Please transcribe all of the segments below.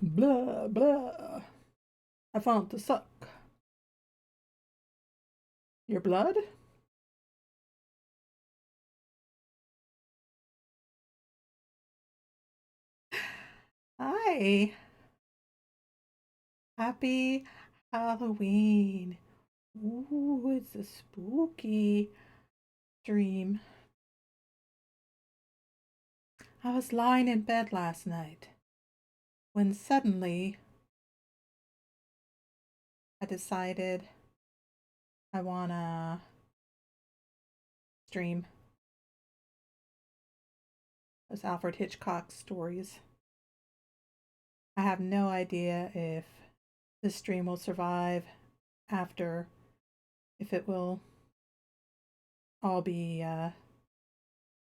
Blah, blah. I found to suck. Your blood? Hi. Happy Halloween. Ooh, it's a spooky dream. I was lying in bed last night when suddenly I decided I wanna stream those Alfred Hitchcock stories. I have no idea if this stream will survive after, if it will all be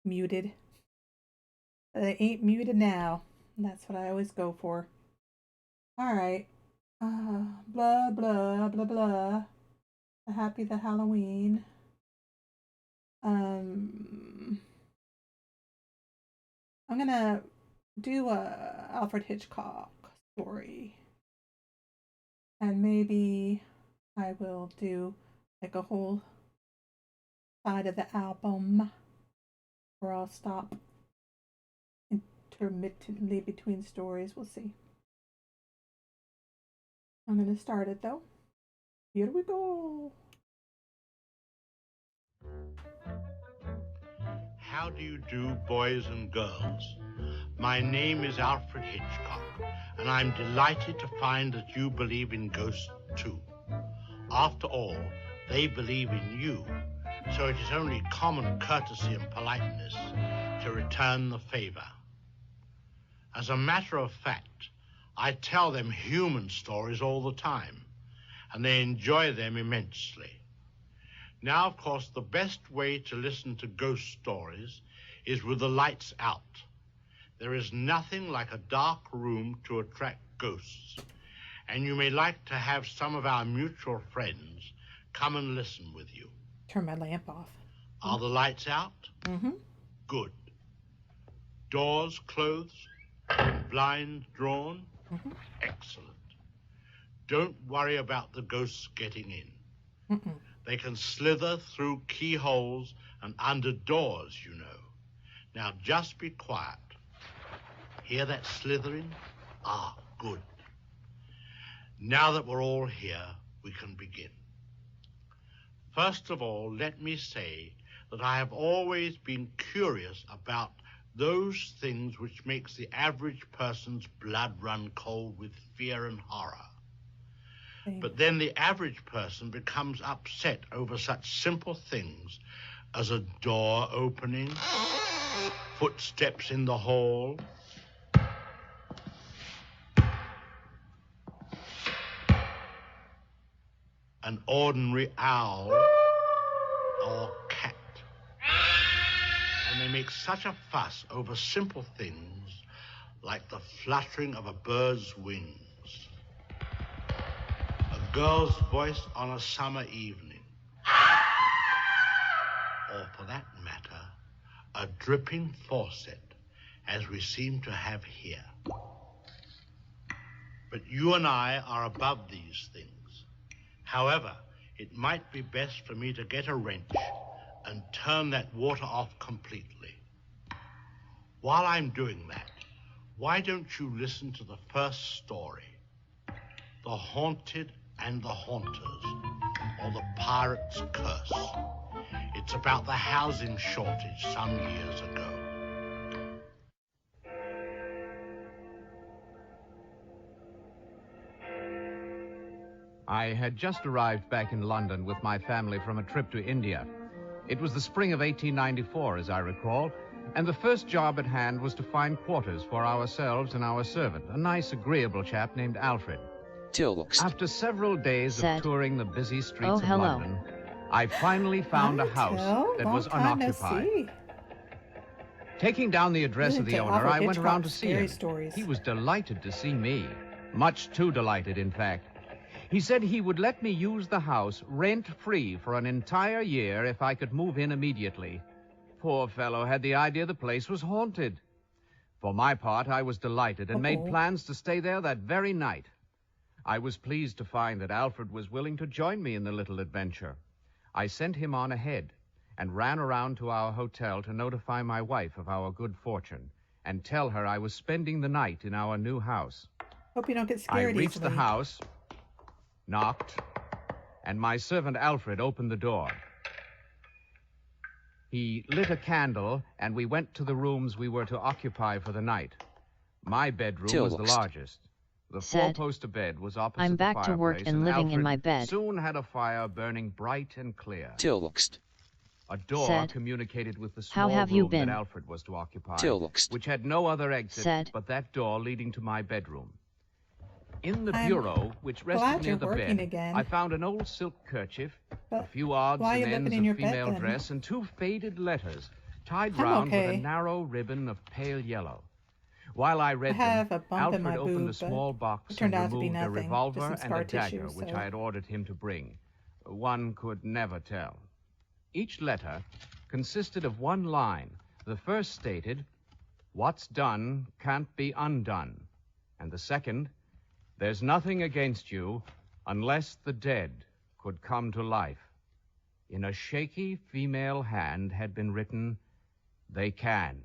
muted. But it ain't muted now. That's what I always go for. Alright. Blah, blah, blah, blah. Happy the Halloween. I'm gonna do a Alfred Hitchcock story. And maybe I will do like a whole side of the album, or I'll stop intermittently between stories. We'll see. I'm gonna start it though. Here we go. How do you do, boys and girls? My name is Alfred Hitchcock, and I'm delighted to find that you believe in ghosts too. After all, they believe in you, so it is only common courtesy and politeness to return the favor. As a matter of fact, I tell them human stories all the time, and they enjoy them immensely. Now, of course, the best way to listen to ghost stories is with the lights out. There is nothing like a dark room to attract ghosts, and you may like to have some of our mutual friends come and listen with you. Turn my lamp off. Are the lights out? Mm-hmm. Good. Doors closed, blinds drawn? Mm-hmm. Excellent. Don't worry about the ghosts getting in. Mm-mm. They can slither through keyholes and under doors, you know. Now just be quiet. Hear that slithering? Ah, good. Now that we're all here, we can begin. First of all, let me say that I have always been curious about those things which makes the average person's blood run cold with fear and horror. But then the average person becomes upset over such simple things as a door opening, footsteps in the hall, an ordinary owl or cat. And they make such a fuss over simple things like the fluttering of a bird's wings, a girl's voice on a summer evening, or for that matter, a dripping faucet, as we seem to have here. But you and I are above these things. However, it might be best for me to get a wrench and turn that water off completely. While I'm doing that, why don't you listen to the first story, The Haunted and the Haunters, or The Pirate's Curse. It's about the housing shortage some years ago. I had just arrived back in London with my family from a trip to India. It was the spring of 1894, as I recall, and the first job at hand was to find quarters for ourselves and our servant, a nice, agreeable chap named Alfred. After several days of touring the busy streets of London, I finally found a house that was unoccupied. Taking down the address of the owner, I went around to see him. He was delighted to see me, much too delighted, in fact. He said he would let me use the house rent-free for an entire year if I could move in immediately. Poor fellow had the idea the place was haunted. For my part, I was delighted and made Oh. plans to stay there that very night. I was pleased to find that Alfred was willing to join me in the little adventure. I sent him on ahead and ran around to our hotel to notify my wife of our good fortune and tell her I was spending the night in our new house. Hope you don't get I scared reached the easily. house, knocked, and my servant Alfred opened the door. He lit a candle, and we went to the rooms we were to occupy for the night. My bedroom was the largest. The four-poster bed was opposite I'm back the to work fireplace, and living in Alfred my bed. soon had a fire burning bright and clear. A door Said, communicated with the "How small have you room been?" that Alfred was to occupy, which had no other exit Said, but that door leading to my bedroom. In the I'm bureau, which glad rested near you're the working bed, again. I found an old silk kerchief, a But few odds why are and you living ends in your of bed, female then? dress, and two faded letters tied I'm round with okay. a narrow ribbon of pale yellow. While I read I have them, a bump in Alfred my opened boob, a small but box it turned and out to be removed a nothing, revolver just some and scar a dagger, tissue, which so- I had ordered him to bring. One could never tell. Each letter consisted of one line. The first stated, "What's done can't be undone." And the second, "There's nothing against you unless the dead could come to life." In a shaky female hand had been written, "They can."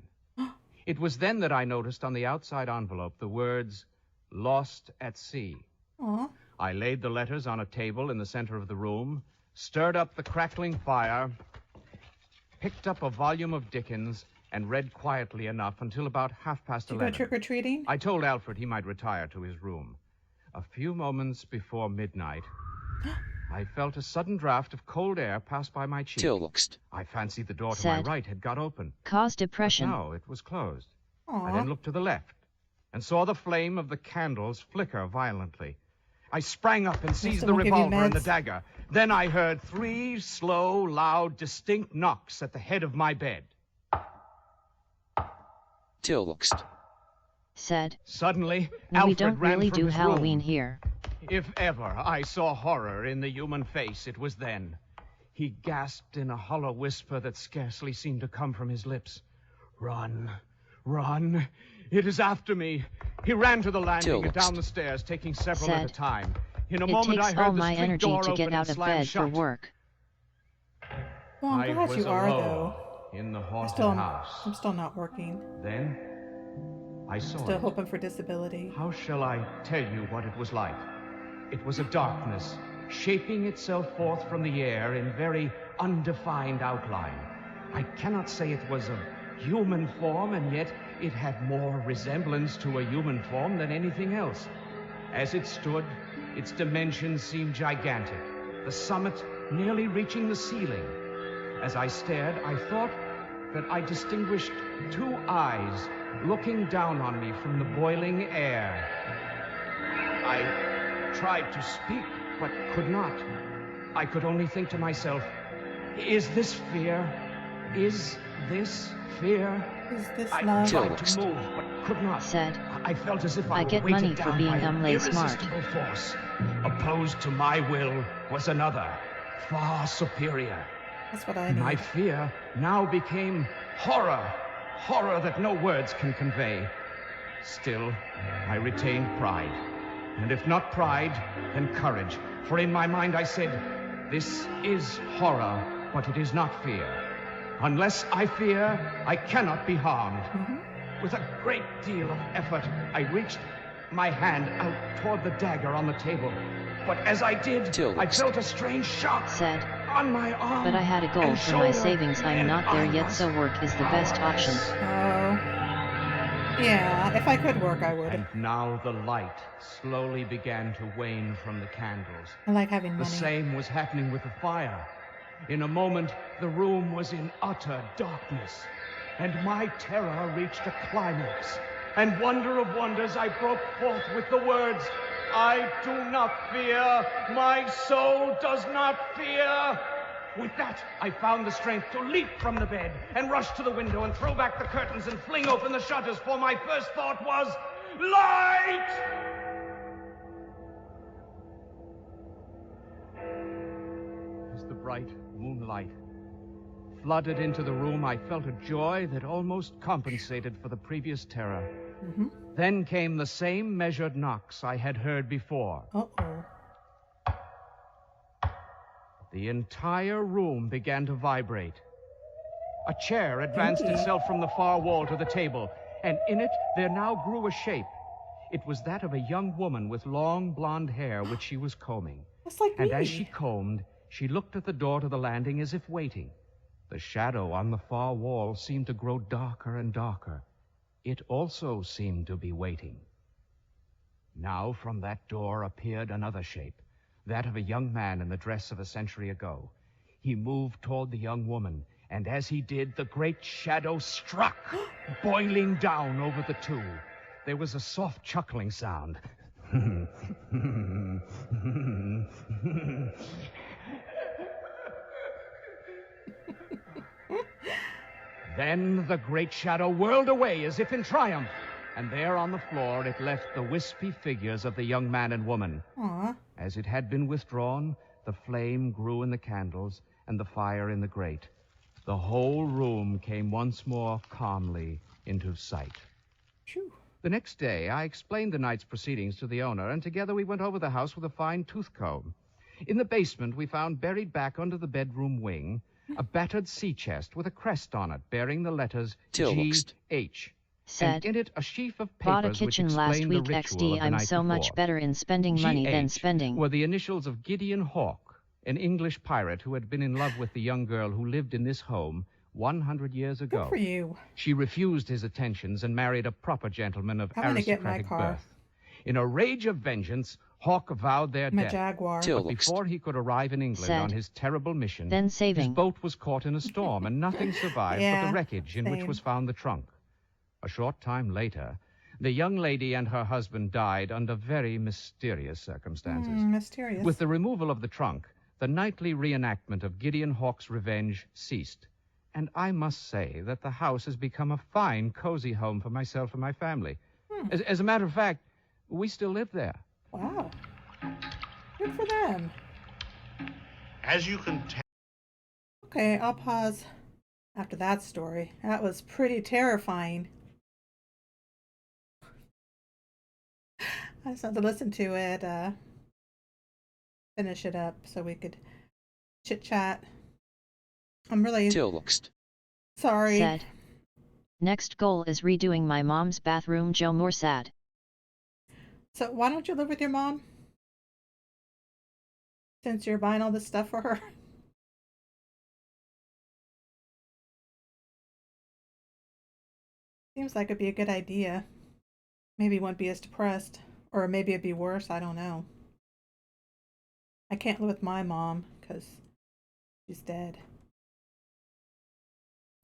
It was then that I noticed on the outside envelope the words, "Lost at sea." Aw. I laid the letters on a table in the center of the room, stirred up the crackling fire, picked up a volume of Dickens, and read quietly enough until about 11:30. Did you go trick-or-treating? I told Alfred he might retire to his room. A few moments before midnight, I felt a sudden draft of cold air pass by my cheek. I fancied the door to my Said, right had got open. Cause But depression. no, it was closed. I Aw. then looked to the left and saw the flame of the candles flicker violently. I sprang up and seized Mister the won't give you revolver and the meds. dagger. Then I heard 3 slow, loud, distinct knocks at the head of my bed. Said, Suddenly, "No, Alfred we don't ran really from do his Halloween room. here." If ever I saw horror in the human face, it was then. He gasped in a hollow whisper that scarcely seemed to come from his lips. "Run, run, it is after me." He ran to the landing and down the stairs, taking several at a Said, time. In a "It moment, I takes heard all the my street energy door to open get out and of slam bed for shut. work." Well, I'm I glad was you are, alone though. in the I'm haunted house. still not working. Then I saw Still it. hoping for disability. How shall I tell you what it was like? It was a darkness, shaping itself forth from the air in very undefined outline. I cannot say it was of human form, and yet it had more resemblance to a human form than anything else. As it stood, its dimensions seemed gigantic, the summit nearly reaching the ceiling. As I stared, I thought that I distinguished 2 eyes looking down on me from the boiling air. I tried to speak, but could not. I could only think to myself, is this fear? Is this fear? Is this I love? tried to move, but could not. Said, I felt as if "I I were get weighted money for down being by an smart." irresistible force. Opposed to my will was another, far superior. That's what I My need. fear now became horror, horror that no words can convey. Still, I retained pride. And if not pride, then courage. For in my mind I said, this is horror, but it is not fear. Unless I fear, I cannot be harmed. With a great deal of effort, I reached my hand out toward the dagger on the table. But as I did, I felt a strange shock Said, on my arm. "But I had a goal and for my shoulder, savings. I'm and not there I yet, was so work is the best option." Oh. Yeah, if I could work, I would. And now the light slowly began to wane from the candles. I like having The money. same was happening with the fire. In a moment, the room was in utter darkness, and my terror reached a climax. And wonder of wonders, I broke forth with the words, "I do not fear, my soul does not fear." With that, I found the strength to leap from the bed and rush to the window and throw back the curtains and fling open the shutters, for my first thought was, light! As the bright moonlight flooded into the room, I felt a joy that almost compensated for the previous terror. Mm-hmm. Then came the same measured knocks I had heard before. Uh-oh. The entire room began to vibrate. A chair advanced Spooky. itself from the far wall to the table, and in it there now grew a shape. It was that of a young woman with long blonde hair, which she was combing. That's like And me. as she combed, she looked at the door to the landing as if waiting. The shadow on the far wall seemed to grow darker and darker. It also seemed to be waiting. Now from that door appeared another shape, that of a young man in the dress of a century ago. He moved toward the young woman, and as he did, the great shadow struck, boiling down over the two. There was a soft chuckling sound. Then the great shadow whirled away as if in triumph, and there on the floor it left the wispy figures of the young man and woman. Aw. As it had been withdrawn, the flame grew in the candles and the fire in the grate. The whole room came once more calmly into sight. Phew. The next day, I explained the night's proceedings to the owner, and together we went over the house with a fine tooth comb. In the basement, we found buried back under the bedroom wing a battered sea chest with a crest on it bearing the letters G.H. Said, and in it a sheaf of bought a papers which kitchen last explained the week ritual XD. of the I'm night so before. much better in spending money than G.H. spending. were the initials of Gideon Hawke, an English pirate who had been in love with the young girl who lived in this home 100 years ago. Good for you. She refused his attentions and married a proper gentleman of I wanna get my aristocratic car. birth. In a rage of vengeance, Hawke vowed their My death. Jaguar. But before he could arrive in England Said, on his terrible mission, then his saving. boat was caught in a storm and nothing survived but Yeah, the wreckage in which same. was found the trunk. A short time later, the young lady and her husband died under very mysterious circumstances. Mysterious. With the removal of the trunk, the nightly reenactment of Gideon Hawke's revenge ceased. And I must say that the house has become a fine, cozy home for myself and my family. As a matter of fact, we still live there. Wow. Good for them. As you can tell, Okay, I'll pause after that story. That was pretty terrifying. I just had to listen to it, finish it up so we could chit chat. I'm really sorry. Said, next goal is redoing my mom's bathroom. Joe Moore sad. So why don't you live with your mom? Since you're buying all this stuff for her. Seems like it'd be a good idea. Maybe you wouldn't be as depressed. Or maybe it'd be worse, I don't know. I can't live with my mom because she's dead.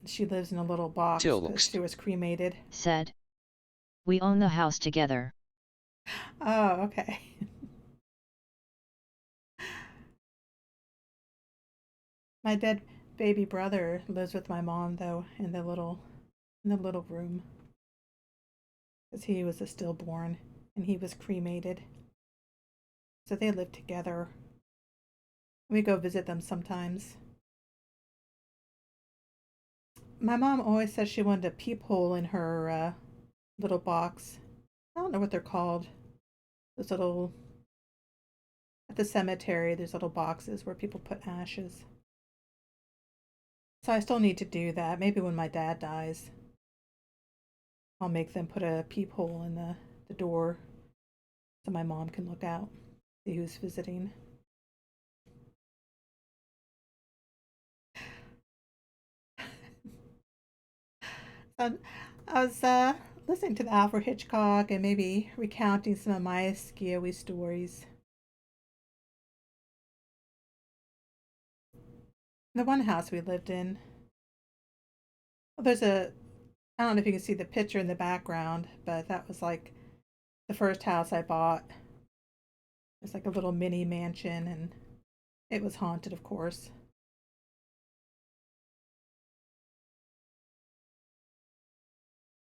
She lives in a little box because she was cremated. Said, we own the house together. Oh, okay. My dead baby brother lives with my mom though in the little room. Because he was a stillborn and he was cremated. So they live together. We go visit them sometimes. My mom always says she wanted a peephole in her little box. I don't know what they're called. Those little, at the cemetery, there's little boxes where people put ashes. So I still need to do that. Maybe when my dad dies, I'll make them put a peephole in the door so my mom can look out, see who's visiting. So I was listening to the Alfred Hitchcock and maybe recounting some of my scary stories. The one house we lived in, well, I don't know if you can see the picture in the background, but that was like the first house I bought. It's like a little mini mansion and it was haunted, of course.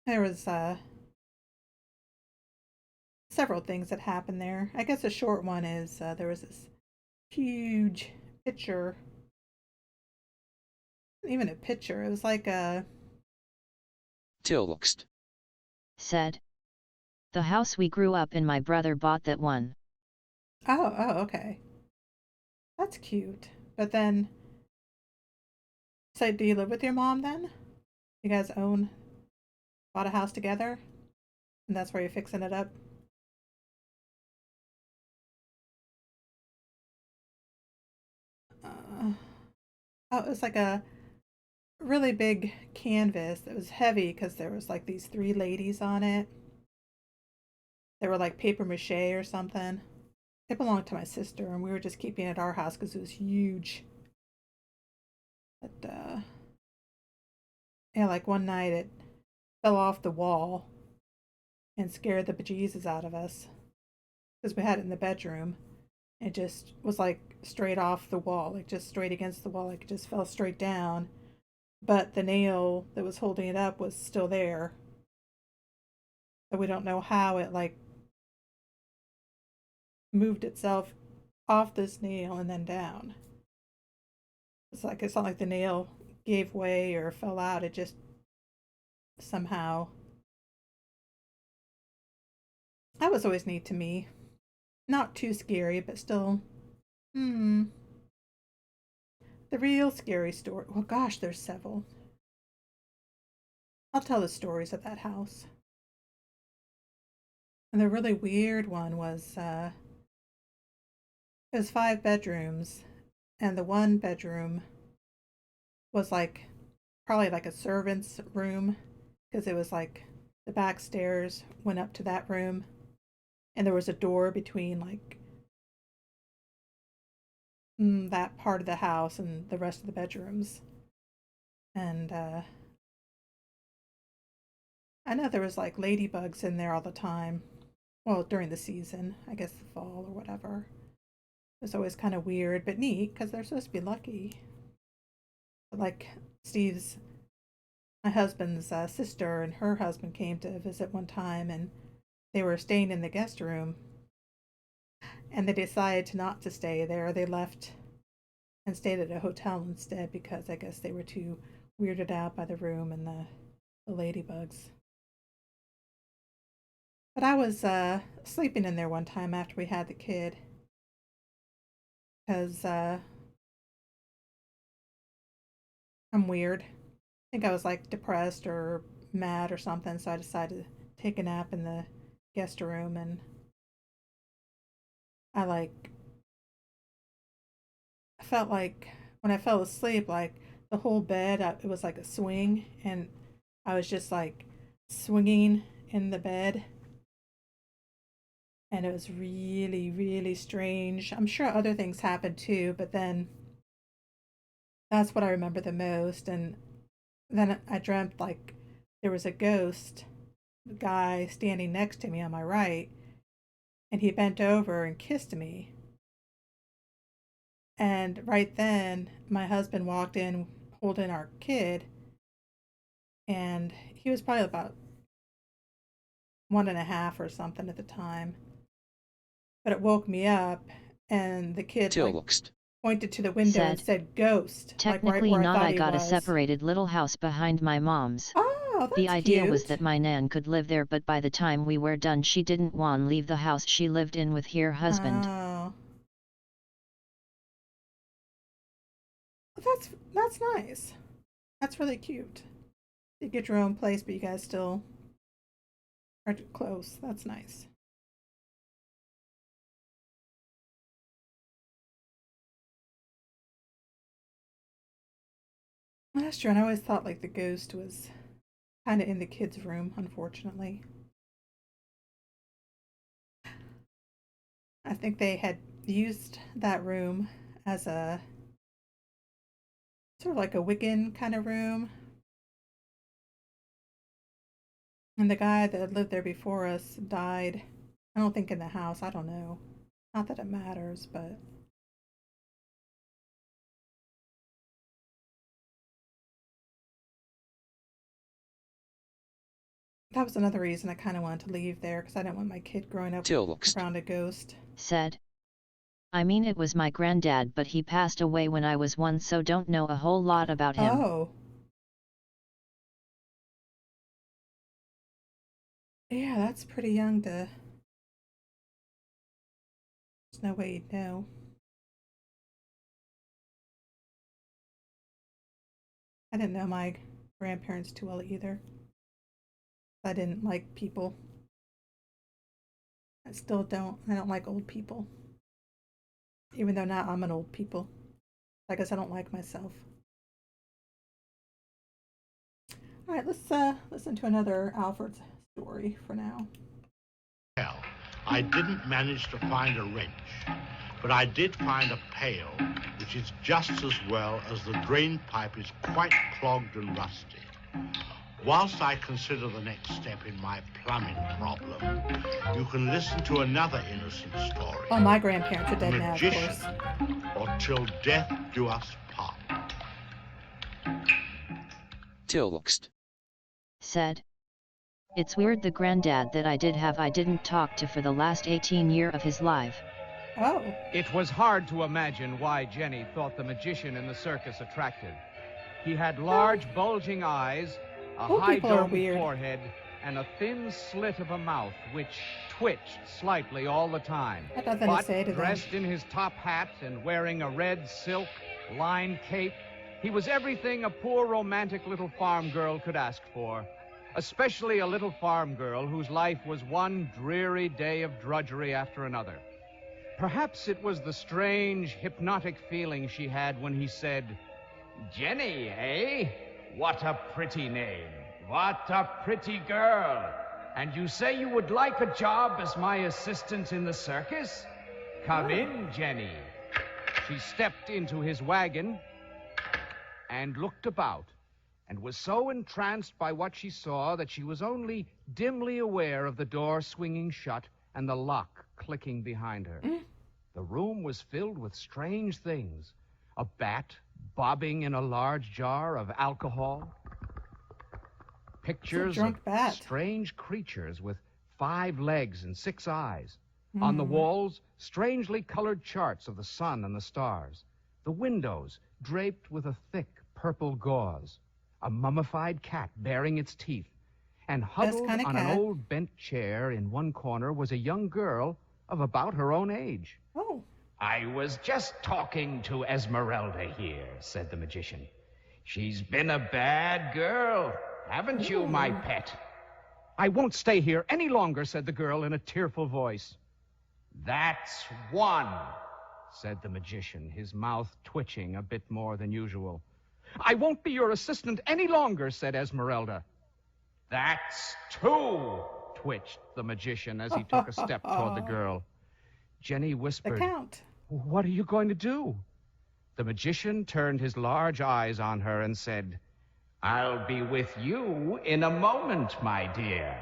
There was several things that happened there. I guess a short one is there was this huge picture even a picture. It was like a... Tilgst. Said. The house we grew up in, my brother bought that one. Oh, okay. That's cute. But then, so do you live with your mom then? You guys bought a house together? And that's where you're fixing it up? Uh, oh, it was like a really big canvas that was heavy because there was like these three ladies on it. They were like paper mache or something. It belonged to my sister, and we were just keeping it at our house because it was huge. But yeah, like one night it fell off the wall and scared the bejesus out of us because we had it in the bedroom. It just was like straight off the wall, like just straight against the wall, like it just fell straight down. But the nail that was holding it up was still there. So we don't know how it like moved itself off this nail and then down. It's not like the nail gave way or fell out. It just somehow. That was always neat to me. Not too scary, but still. Hmm. The real scary story. Well, gosh, there's several. I'll tell the stories of that house. And the really weird one was it was 5 bedrooms, and the one bedroom was like probably like a servant's room because it was like the back stairs went up to that room, and there was a door between like that part of the house and the rest of the bedrooms. And I know there was like ladybugs in there all the time. Well, during the season, I guess the fall or whatever. It was always kind of weird, but neat because they're supposed to be lucky. But like my husband's sister and her husband came to visit one time, and they were staying in the guest room, and they decided not to stay there. They left and stayed at a hotel instead because I guess they were too weirded out by the room and the ladybugs. But I was sleeping in there one time after we had the kid because I'm weird. I think I was like depressed or mad or something, so I decided to take a nap in the guest room, and I felt like when I fell asleep, like the whole bed, it was like a swing, and I was just like swinging in the bed, and it was really, really strange. I'm sure other things happened too, but then that's what I remember the most. And then I dreamt like there was a ghost guy standing next to me on my right, and he bent over and kissed me. And right then, my husband walked in holding our kid, and he was probably about 1.5 or something at the time. But it woke me up, and the kid like Tilgst. pointed to the window and Said. said "ghost," like right Technically where I not, thought I he got a was. separated little house behind my mom's. Oh, The that's idea was cute. that my nan could live there, but by the time we were done she didn't want leave the house she lived in with her husband. Oh, that's nice. That's really cute. You get your own place, but you guys still are close. That's nice. Well, that's true. And I always thought like the ghost was kind of in the kids' room, unfortunately. I think they had used that room as a sort of like a Wiccan kind of room. And the guy that lived there before us died. I don't think in the house. I don't know. Not that it matters, but that was another reason I kind of wanted to leave there because I didn't want my kid growing up Tilgst. around a ghost. Said. I mean, it was my granddad, but he passed away when I was 1, so don't know a whole lot about him. Oh. Yeah, that's pretty young to... There's no way you'd know. I didn't know my grandparents too well either. I didn't like people. I still don't. I don't like old people. Even though now I'm an old people. I guess I don't like myself. Alright, let's listen to another Alfred story for now. Hell, I didn't manage to find a wrench, but I did find a pail, which is just as well as the drain pipe is quite clogged and rusty. Whilst I consider the next step in my plumbing problem, you can listen to another innocent story. Oh, my grandparents are dead now, of Magician, course. or Till Death Do Us Part. Tilxt. Said. It's weird the granddad that I didn't talk to for the last 18 years of his life. Oh. It was hard to imagine why Jenny thought the magician in the circus attractive. He had large, bulging eyes, a Old high people are domed weird. forehead, and a thin slit of a mouth which twitched slightly all the time. I had nothing But to say to them. dressed in his top hat and wearing a red silk lined cape, he was everything a poor romantic little farm girl could ask for, especially a little farm girl whose life was one dreary day of drudgery after another. Perhaps it was the strange, hypnotic feeling she had when he said, "Jenny, eh? What a pretty name. What a pretty girl. And you say you would like a job as my assistant in the circus? Come in, Jenny." She stepped into his wagon and looked about, and was so entranced by what she saw that she was only dimly aware of the door swinging shut and the lock clicking behind her. The room was filled with strange things. A bat bobbing in a large jar of alcohol. Pictures of drunk bat. strange creatures with 5 legs and 6 eyes. On the walls, strangely colored charts of the sun and the stars. The windows draped with a thick purple gauze. A mummified cat baring its teeth. And huddled kind of on cat. an old bent chair in one corner was a young girl of about her own age. Oh. I was just talking to Esmeralda here, said the magician. She's been a bad girl, haven't you, my pet? "I won't stay here any longer," said the girl in a tearful voice. That's one. Said the magician, his mouth twitching a bit more than usual. "I won't be your assistant any longer," said Esmeralda. That's two. Twitched the magician as he took a step toward the girl. Jenny The whispered, Count. "What are you going to do?" The magician turned his large eyes on her and said, I'll be with you in a moment, my dear.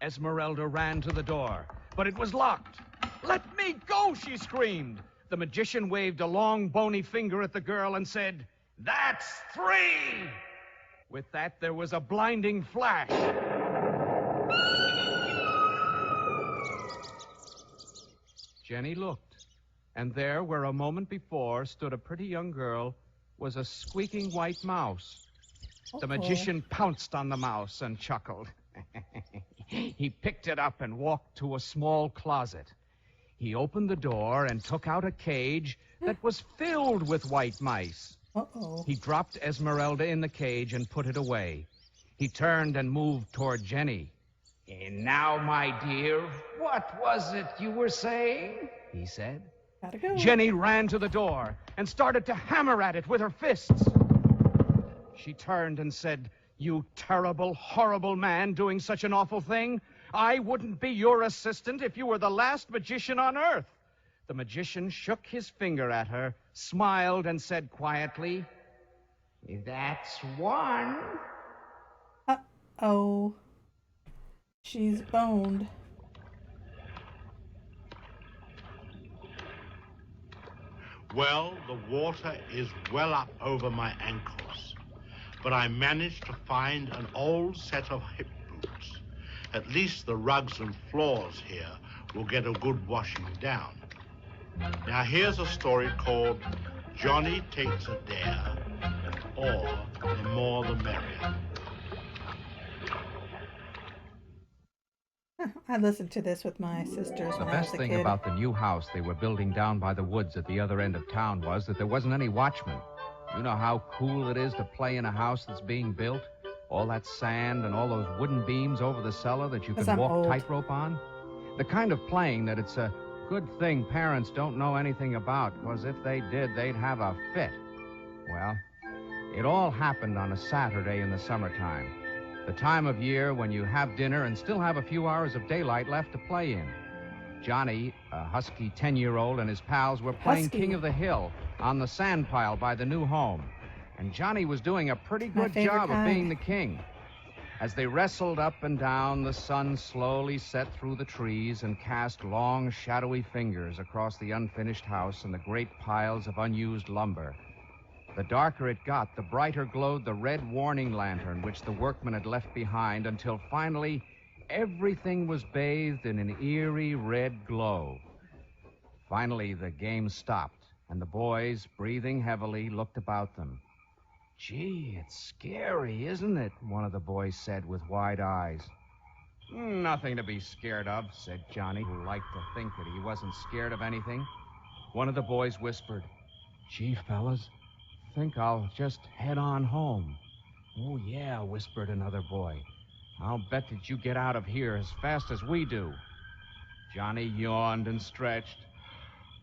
Esmeralda ran to the door, but it was locked. "Let me go!" she screamed. The magician waved a long, bony finger at the girl and said, That's three. With that, there was a blinding flash. Jenny looked, and there, where a moment before stood a pretty young girl, was a squeaking white mouse. The magician pounced on the mouse and chuckled. He picked it up and walked to a small closet. He opened the door and took out a cage that was filled with white mice. Uh-oh. He dropped Esmeralda in the cage and put it away. He turned and moved toward Jenny. And now, my dear, what was it you were saying? He said. Gotta go. Jenny ran to the door and started to hammer at it with her fists. She turned and said, "You terrible, horrible man doing such an awful thing. I wouldn't be your assistant if you were the last magician on earth." The magician shook his finger at her, smiled, and said quietly, That's one. Uh-oh. She's boned. Well, the water is well up over my ankles, but I managed to find an old set of hip boots. At least the rugs and floors here will get a good washing down. Now here's a story called Johnny Takes a Dare, or The More the Merrier. I listened to this with my sisters The when I was best a thing kid. about the new house they were building down by the woods at the other end of town was that there wasn't any watchman. You know how cool it is to play in a house that's being built? All that sand and all those wooden beams over the cellar that you 'Cause can I'm walk old. tightrope on? The kind of playing that it's a good thing parents don't know anything about, because if they did, they'd have a fit. Well, it all happened on a Saturday in the summertime, the time of year when you have dinner and still have a few hours of daylight left to play in. Johnny, a husky 10-year-old, and his pals were playing Husky. King of the Hill on the sand pile by the new home. And Johnny was doing a pretty My good favorite job of kind. being the king. As they wrestled up and down, the sun slowly set through the trees and cast long, shadowy fingers across the unfinished house and the great piles of unused lumber. The darker it got, the brighter glowed the red warning lantern which the workmen had left behind, until finally everything was bathed in an eerie red glow. Finally, the game stopped, and the boys, breathing heavily, looked about them. "Gee, it's scary, isn't it?" one of the boys said with wide eyes. "Nothing to be scared of," said Johnny, who liked to think that he wasn't scared of anything. One of the boys whispered, "Gee, fellas, think I'll just head on home." "Oh, yeah," whispered another boy. "I'll bet that you get out of here as fast as we do." Johnny yawned and stretched.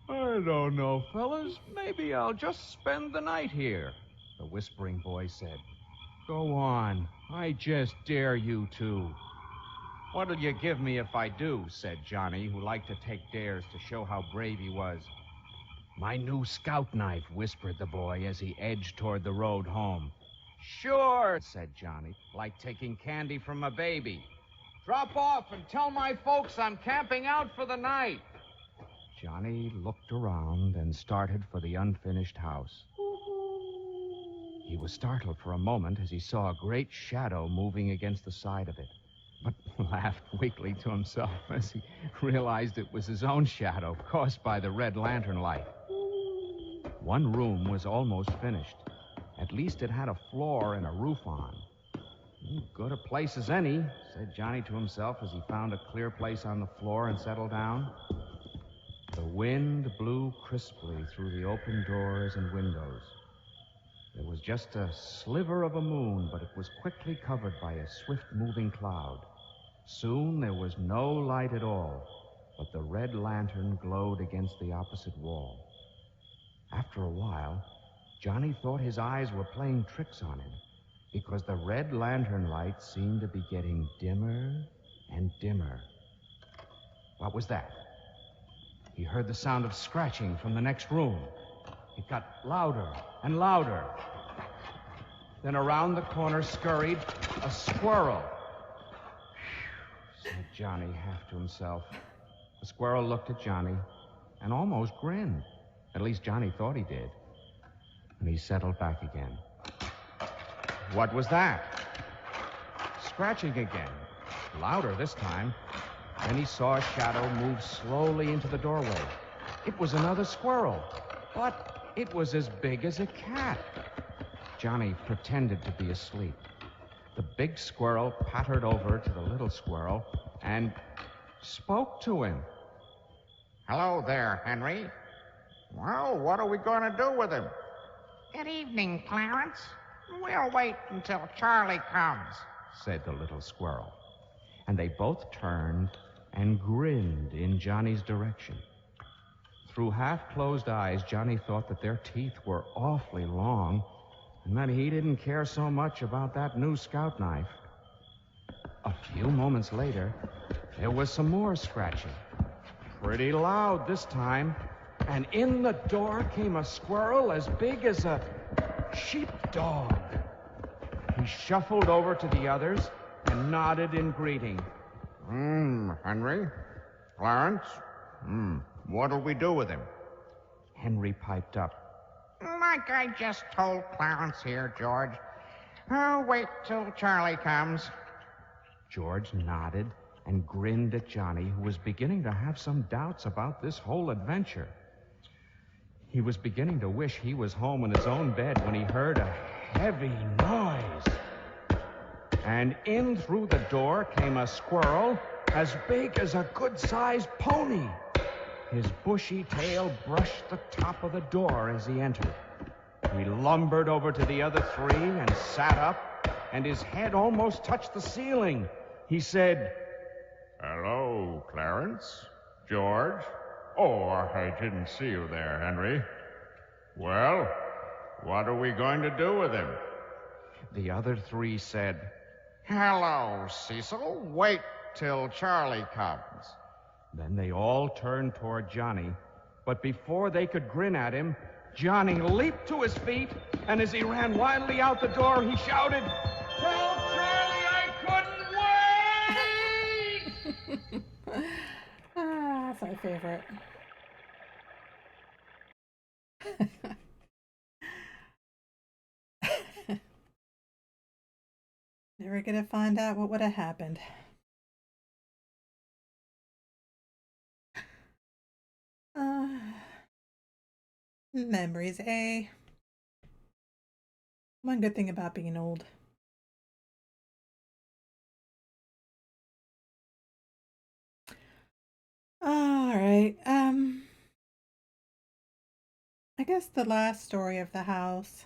"I don't know, fellas. Maybe I'll just spend the night here," the whispering boy said. "Go on. I just dare you to." "What'll you give me if I do?" said Johnny, who liked to take dares to show how brave he was. "My new scout knife," whispered the boy as he edged toward the road home. "Sure," said Johnny, "like taking candy from a baby. Drop off and tell my folks I'm camping out for the night." Johnny looked around and started for the unfinished house. He was startled for a moment as he saw a great shadow moving against the side of it, but laughed weakly to himself as he realized it was his own shadow caused by the red lantern light. One room was almost finished. At least it had a floor and a roof on. "Good a place as any," said Johnny to himself as he found a clear place on the floor and settled down. The wind blew crisply through the open doors and windows. There was just a sliver of a moon, but it was quickly covered by a swift-moving cloud. Soon there was no light at all, but the red lantern glowed against the opposite wall. After a while, Johnny thought his eyes were playing tricks on him, because the red lantern light seemed to be getting dimmer and dimmer. What was that? He heard the sound of scratching from the next room. It got louder and louder. Then around the corner scurried a squirrel. "Phew," said Johnny half to himself. The squirrel looked at Johnny and almost grinned. At least Johnny thought he did. And he settled back again. What was that? Scratching again. Louder this time. Then he saw a shadow move slowly into the doorway. It was another squirrel, but it was as big as a cat. Johnny pretended to be asleep. The big squirrel pattered over to the little squirrel and spoke to him. Hello there, Henry. Well, what are we going to do with him? Good evening, Clarence. We'll wait until Charlie comes, said the little squirrel. And they both turned and grinned in Johnny's direction. Through half-closed eyes, Johnny thought that their teeth were awfully long and that he didn't care so much about that new scout knife. A few moments later, there was some more scratching. Pretty loud this time, and in the door came a squirrel as big as a sheepdog. He shuffled over to the others and nodded in greeting. Henry? Clarence? What'll we do with him? Henry piped up. Like I just told Clarence here, George. I'll wait till Charlie comes. George nodded and grinned at Johnny, who was beginning to have some doubts about this whole adventure. He was beginning to wish he was home in his own bed when he heard a heavy noise. And in through the door came a squirrel as big as a good-sized pony. His bushy tail brushed the top of the door as he entered. He lumbered over to the other three and sat up, and his head almost touched the ceiling. He said, Hello, Clarence. George. Oh, I didn't see you there, Henry. Well, what are we going to do with him? The other three said, Hello, Cecil. Wait till Charlie comes. Then they all turned toward Johnny, but before they could grin at him, Johnny leaped to his feet, and as he ran wildly out the door, he shouted, Tell Charlie I couldn't wait! That's my favorite. Never gonna find out what would have happened. Memories, eh? One good thing about being old. All right. I guess the last story of the house.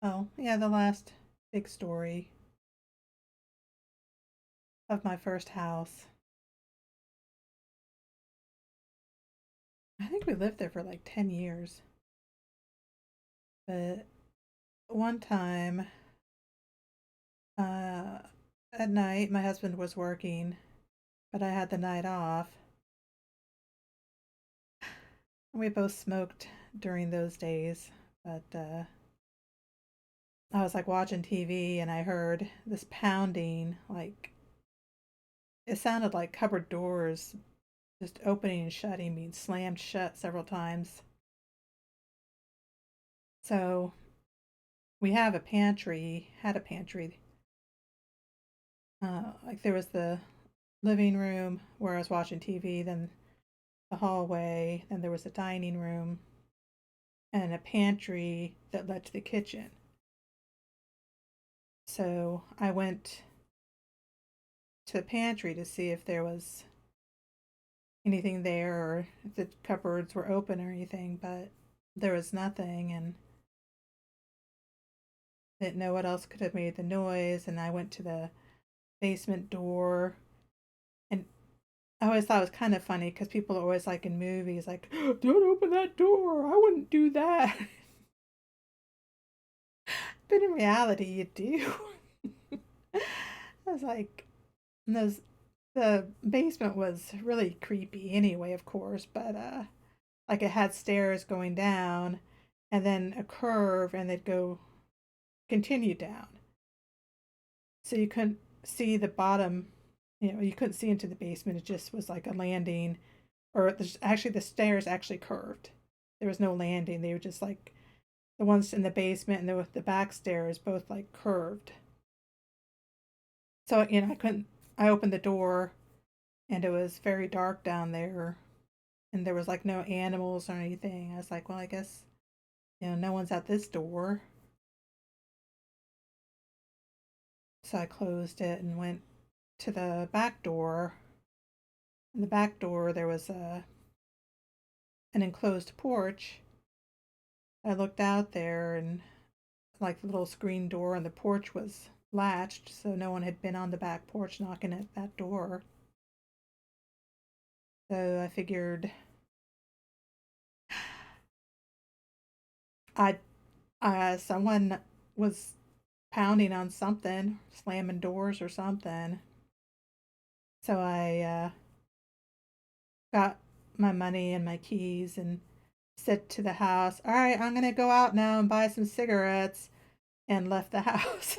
Oh, yeah, the last big story of my first house. I think we lived there for like 10 years. But one time, at night, my husband was working, but I had the night off. We both smoked during those days, but I was like watching TV and I heard this pounding, like it sounded like cupboard doors just opening and shutting, being slammed shut several times. So we had a pantry. Like there was the living room where I was watching TV, then the hallway, then there was a dining room, and a pantry that led to the kitchen. So I went to the pantry to see if there was anything there or if the cupboards were open or anything, but there was nothing, and didn't know what else could have made the noise. And I went to the basement door, and I always thought it was kind of funny because people are always like in movies, like, don't open that door, I wouldn't do that. But in reality, you do. I was like, the basement was really creepy anyway, of course, but like it had stairs going down and then a curve and they'd continue down. So you couldn't see the bottom, you couldn't see into the basement. It just was like a landing, or actually the stairs actually curved. There was no landing. They were just like the ones in the basement and the back stairs both like curved. So, I opened the door and it was very dark down there and there was like no animals or anything. I was like, well, I guess, no one's at this door. So I closed it and went to the back door. In the back door, there was an enclosed porch. I looked out there and like the little screen door on the porch was latched, so no one had been on the back porch knocking at that door. So I figured someone was pounding on something, slamming doors or something. So I got my money and my keys and said to the house, all right, I'm going to go out now and buy some cigarettes, and left the house.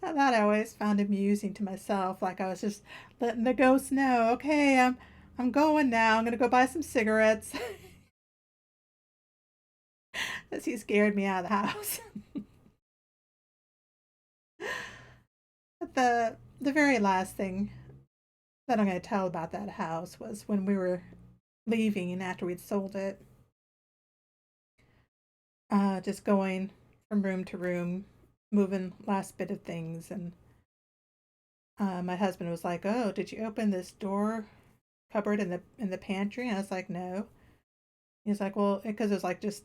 That I always found amusing to myself. Like I was just letting the ghost know, okay, I'm going now. I'm going to go buy some cigarettes. As he scared me out of the house. But the very last thing that I'm going to tell about that house was when we were leaving after we'd sold it, just going from room to room, moving last bit of things, and my husband was like, "Oh, did you open this door cupboard in the pantry?" And I was like, "No." He's like, "Well, because it was like just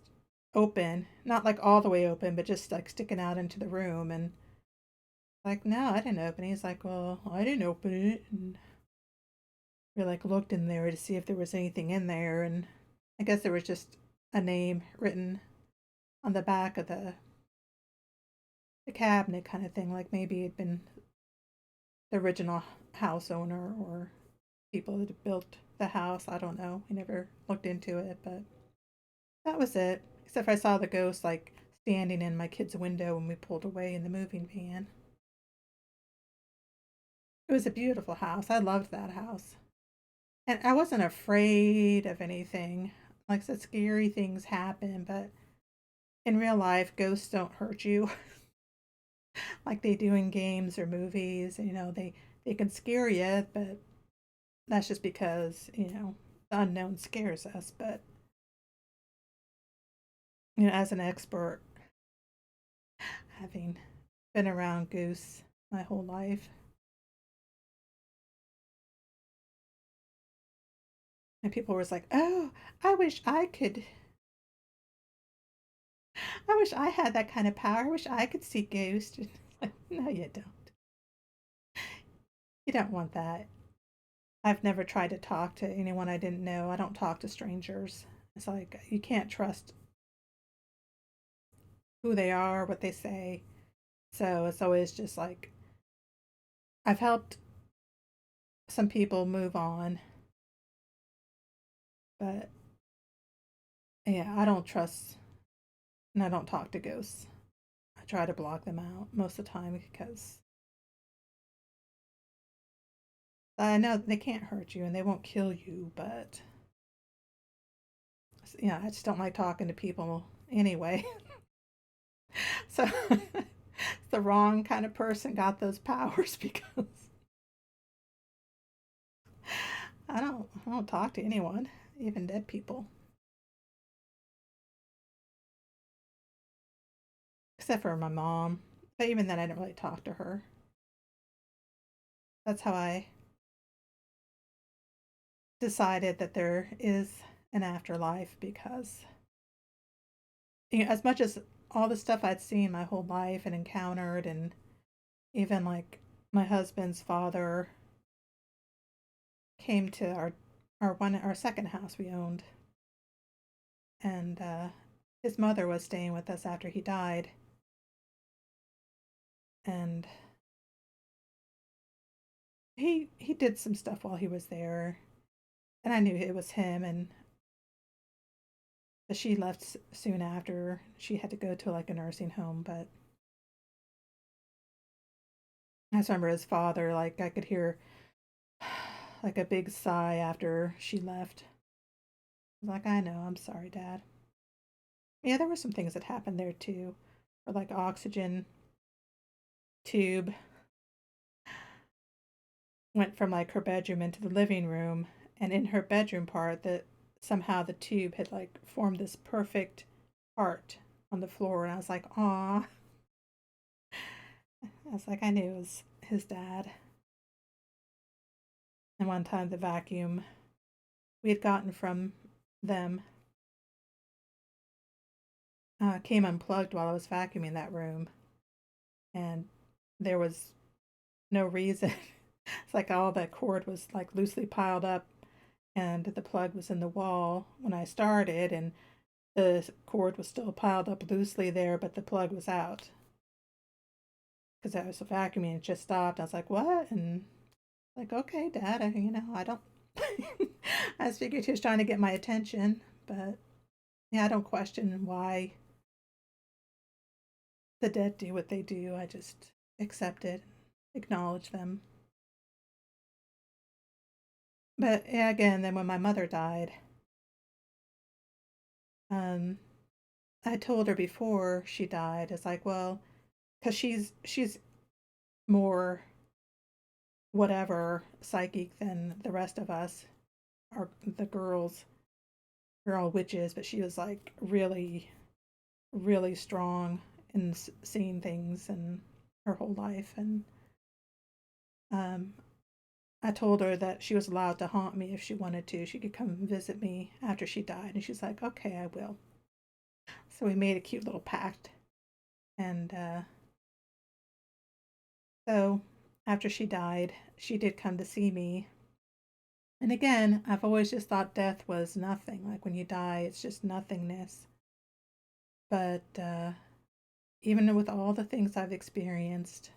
open, not like all the way open, but just like sticking out into the room." And like, "No, I didn't open it." He's like, "Well, I didn't open it." And we like looked in there to see if there was anything in there, and I guess there was just a name written on the back of the cabinet kind of thing, like maybe it'd been the original house owner or people that had built the house. I don't know. We never looked into it, but that was it. Except I saw the ghost like standing in my kid's window when we pulled away in the moving van. It was a beautiful house. I loved that house. And I wasn't afraid of anything. Like I said, scary things happen, but in real life, ghosts don't hurt you like they do in games or movies. You know, they can scare you, but that's just because, the unknown scares us. But, as an expert, having been around ghosts my whole life, and people were like, "Oh, I wish I could. I wish I had that kind of power. I wish I could see ghosts." Like, no, you don't. You don't want that. I've never tried to talk to anyone I didn't know. I don't talk to strangers. It's like you can't trust who they are, what they say. So it's always just like I've helped some people move on, but yeah, I don't trust and I don't talk to ghosts. I try to block them out most of the time because I know they can't hurt you and they won't kill you, but yeah, I just don't like talking to people anyway. So the wrong kind of person got those powers because I don't talk to anyone, even dead people, except for my mom. But even then, I didn't really talk to her. That's how I decided that there is an afterlife because, as much as all the stuff I'd seen my whole life and encountered, and even like my husband's father came to our second house we owned, and his mother was staying with us after he died, and he did some stuff while he was there, and I knew it was him, and she left soon after. She had to go to like a nursing home, but I just remember his father, like I could hear like a big sigh after she left. I was like, I know, I'm sorry, Dad. Yeah, there were some things that happened there too, or like oxygen tube went from like her bedroom into the living room, and in her bedroom part that somehow the tube had like formed this perfect heart on the floor, and I was like, "Aw." I was like, I knew it was his dad. And one time the vacuum we had gotten from them came unplugged while I was vacuuming that room, and there was no reason. It's like all that cord was like loosely piled up, and the plug was in the wall when I started, and the cord was still piled up loosely there, but the plug was out because I was vacuuming. It just stopped. I was like, "What?" And like, "Okay, Dad, I don't." I just figured he was trying to get my attention, but yeah, I don't question why the dead do what they do. I just accept it, acknowledge them. But yeah, again, then when my mother died, um, I told her before she died, it's like, well, because she's more whatever psychic than the rest of us, or the girls. We're all witches, but she was like really, really strong in seeing things and her whole life. And um, I told her that she was allowed to haunt me if she wanted to. She could come visit me after she died. And she's like, okay, I will. So we made a cute little pact. And so after she died, she did come to see me. And again, I've always just thought death was nothing. Like when you die, it's just nothingness. But even with all the things I've experienced,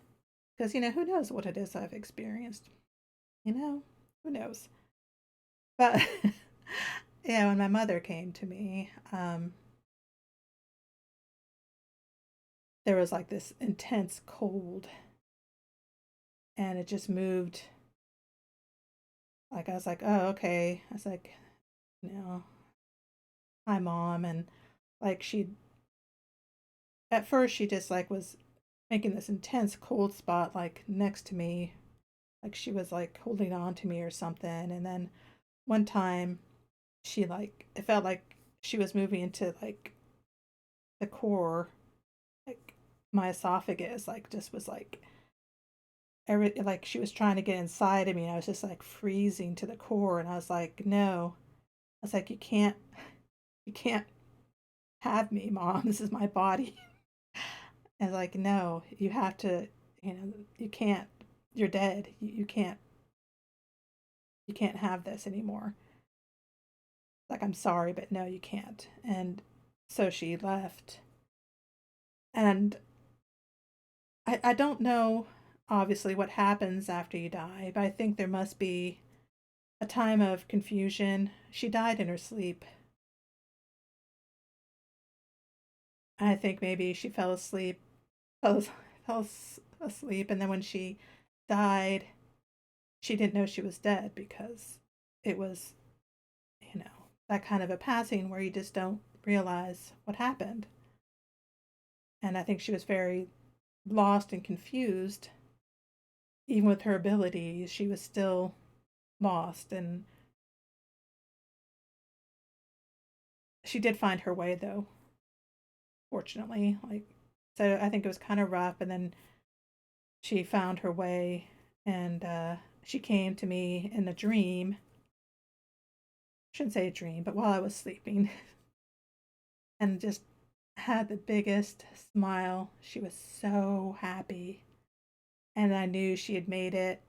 because, who knows what it is I've experienced? Who knows? But yeah, when my mother came to me, there was like this intense cold, and it just moved. Like I was like, oh, okay. I was like, you know, hi, Mom. And like at first, she just like was making this intense cold spot like next to me, like she was like holding on to me or something. And then one time, it felt like she was moving into like the core, like my esophagus, like just was like like she was trying to get inside of me. And I was just like freezing to the core, and I was like, no. I was like, you can't have me, Mom. This is my body. And like, no, you have to, you can't. You're dead. You can't have this anymore. Like, I'm sorry, but no, you can't. And so she left. And I don't know, obviously, what happens after you die, but I think there must be a time of confusion. She died in her sleep. I think maybe she fell asleep, fell, fell asleep, and then when she died, she didn't know she was dead because it was, that kind of a passing where you just don't realize what happened. And I think she was very lost and confused. Even with her abilities, she was still lost. And she did find her way, though, fortunately. So I think it was kind of rough. And then she found her way, and she came to me in a dream. I shouldn't say a dream, but while I was sleeping, and just had the biggest smile. She was so happy. And I knew she had made it,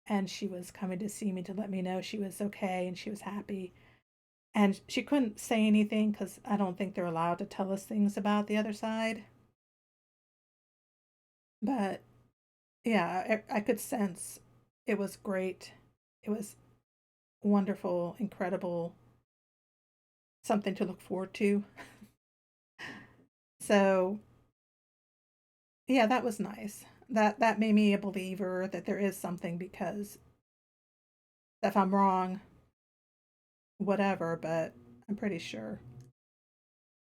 and she was coming to see me to let me know she was okay and she was happy. And she couldn't say anything because I don't think they're allowed to tell us things about the other side. But yeah, I could sense it was great. It was wonderful, incredible, something to look forward to. So yeah, that was nice. That made me a believer that there is something, because if I'm wrong, whatever, but I'm pretty sure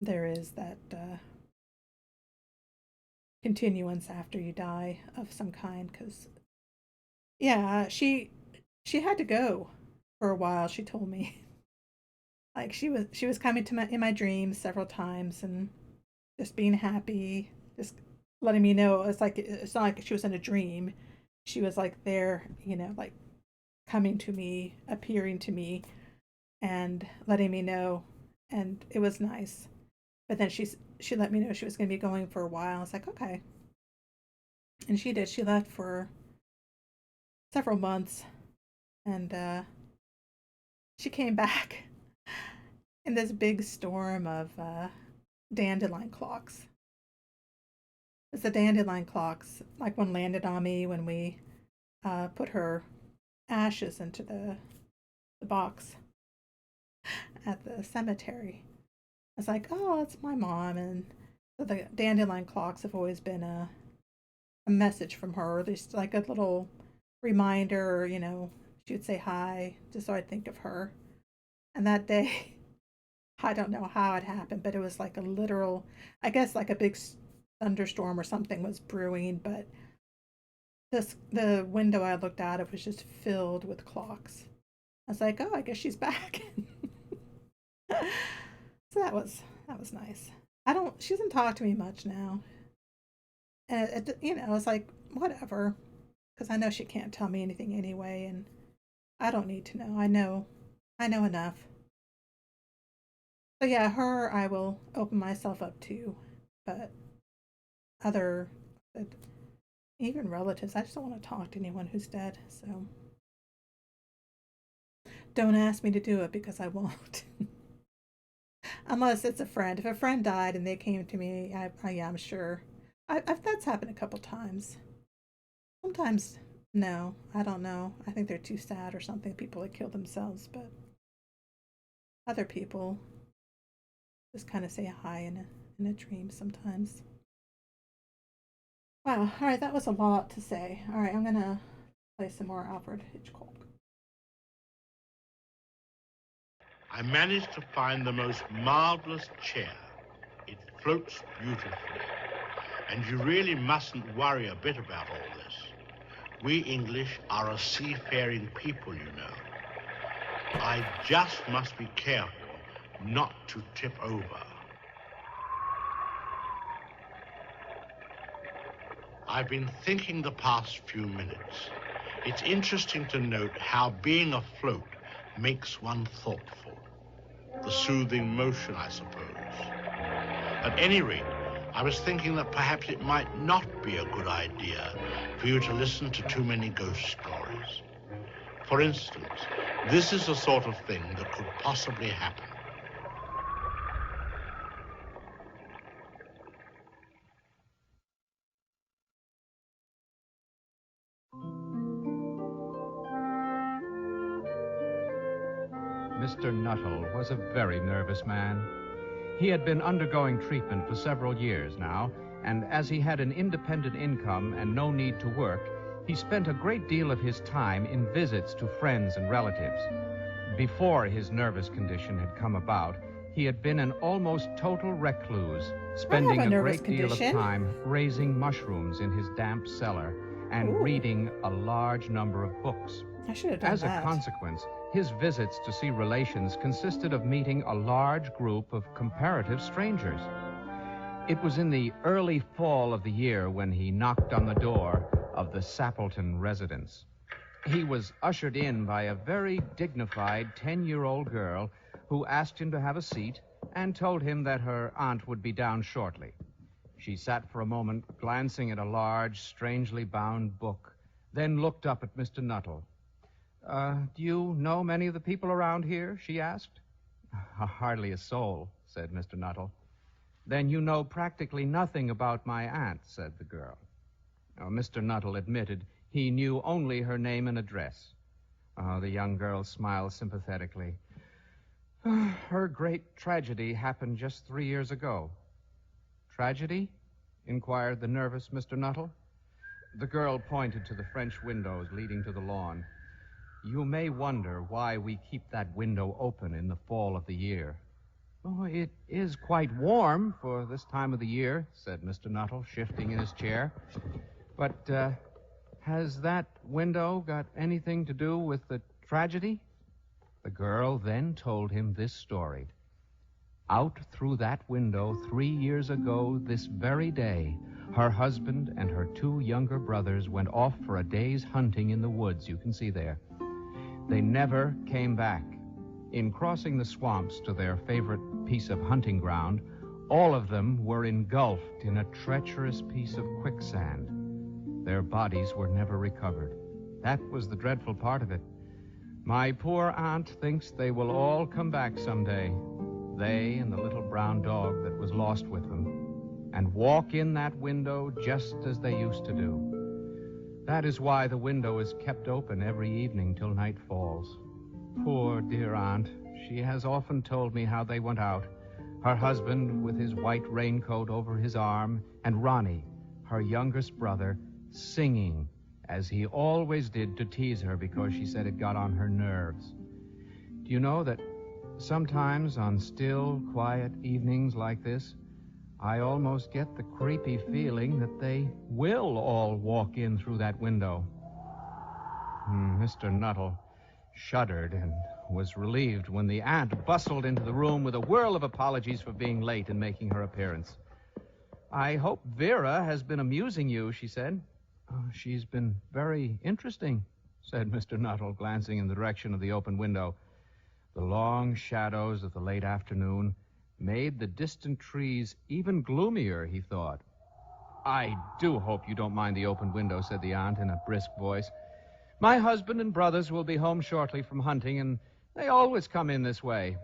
there is that continuance after you die of some kind. Because yeah, she had to go for a while. She told me like she was coming to my in my dreams several times and just being happy, just letting me know. It's not like she was in a dream. She was like there, like coming to me, appearing to me, and letting me know. And it was nice. But then she let me know she was going to be going for a while. I was like, okay. And she did. She left for several months, and she came back in this big storm of dandelion clocks. It's the dandelion clocks, like one landed on me when we put her ashes into the box at the cemetery. I was like, oh, it's my mom. And so the dandelion clocks have always been a message from her. There's like a little reminder, she would say hi, just so I'd think of her. And that day, I don't know how it happened, but it was like a literal, I guess like a big thunderstorm or something was brewing, but the window I looked out of was just filled with clocks. I was like, oh, I guess she's back. So that was nice. She doesn't talk to me much now. It's like whatever, because I know she can't tell me anything anyway, and I don't need to know. I know enough. So yeah, her I will open myself up to, but other, even relatives, I just don't want to talk to anyone who's dead. So don't ask me to do it because I won't. Unless it's a friend. If a friend died and they came to me, yeah, I'm sure. That's happened a couple times. Sometimes, no, I don't know. I think they're too sad or something. People that kill themselves, but other people just kind of say hi in a dream sometimes. Wow. All right, that was a lot to say. All right, I'm gonna play some more Alfred Hitchcock. I managed to find the most marvelous chair. It floats beautifully. And you really mustn't worry a bit about all this. We English are a seafaring people, you know. I just must be careful not to tip over. I've been thinking the past few minutes. It's interesting to note how being afloat makes one thoughtful. The soothing motion, I suppose. At any rate, I was thinking that perhaps it might not be a good idea for you to listen to too many ghost stories. For instance, this is the sort of thing that could possibly happen. Mr. Nuttall was a very nervous man. He had been undergoing treatment for several years now, and as he had an independent income and no need to work, he spent a great deal of his time in visits to friends and relatives. Before his nervous condition had come about, he had been an almost total recluse, spending a great deal of time raising mushrooms in his damp cellar and reading a large number of books. I should have done that. As a consequence, his visits to see relations consisted of meeting a large group of comparative strangers. It was in the early fall of the year when he knocked on the door of the Sappleton residence. He was ushered in by a very dignified 10-year-old girl who asked him to have a seat and told him that her aunt would be down shortly. She sat for a moment, glancing at a large, strangely bound book, then looked up at Mr. Nuttall. Do you know many of the people around here?" she asked. "Hardly a soul," said Mr. Nuttall. "Then you know practically nothing about my aunt," said the girl. Mr. Nuttall admitted he knew only her name and address. The young girl smiled sympathetically. "Her great tragedy happened just 3 years ago." "Tragedy?" inquired the nervous Mr. Nuttall. The girl pointed to the French windows leading to the lawn. "You may wonder why we keep that window open in the fall of the year." "Oh, it is quite warm for this time of the year," said Mr. Nuttall, shifting in his chair. "But has that window got anything to do with the tragedy?" The girl then told him this story. Out through that window 3 years ago this very day, her husband and her 2 younger brothers went off for a day's hunting in the woods, you can see there. They never came back. In crossing the swamps to their favorite piece of hunting ground, all of them were engulfed in a treacherous piece of quicksand. Their bodies were never recovered. That was the dreadful part of it. My poor aunt thinks they will all come back someday, they and the little brown dog that was lost with them, and walk in that window just as they used to do. That is why the window is kept open every evening till night falls. Poor dear aunt, she has often told me how they went out, her husband with his white raincoat over his arm, and Ronnie, her youngest brother, singing, as he always did to tease her because she said it got on her nerves. Do you know that sometimes on still, quiet evenings like this, I almost get the creepy feeling that they will all walk in through that window. Mr. Nuttall shuddered and was relieved when the aunt bustled into the room with a whirl of apologies for being late and making her appearance. "I hope Vera has been amusing you," she said. "She's been very interesting," said Mr. Nuttall, glancing in the direction of the open window. The long shadows of the late afternoon made the distant trees even gloomier, he thought. "I do hope you don't mind the open window," said the aunt in a brisk voice. "My husband and brothers will be home shortly from hunting, and they always come in this way.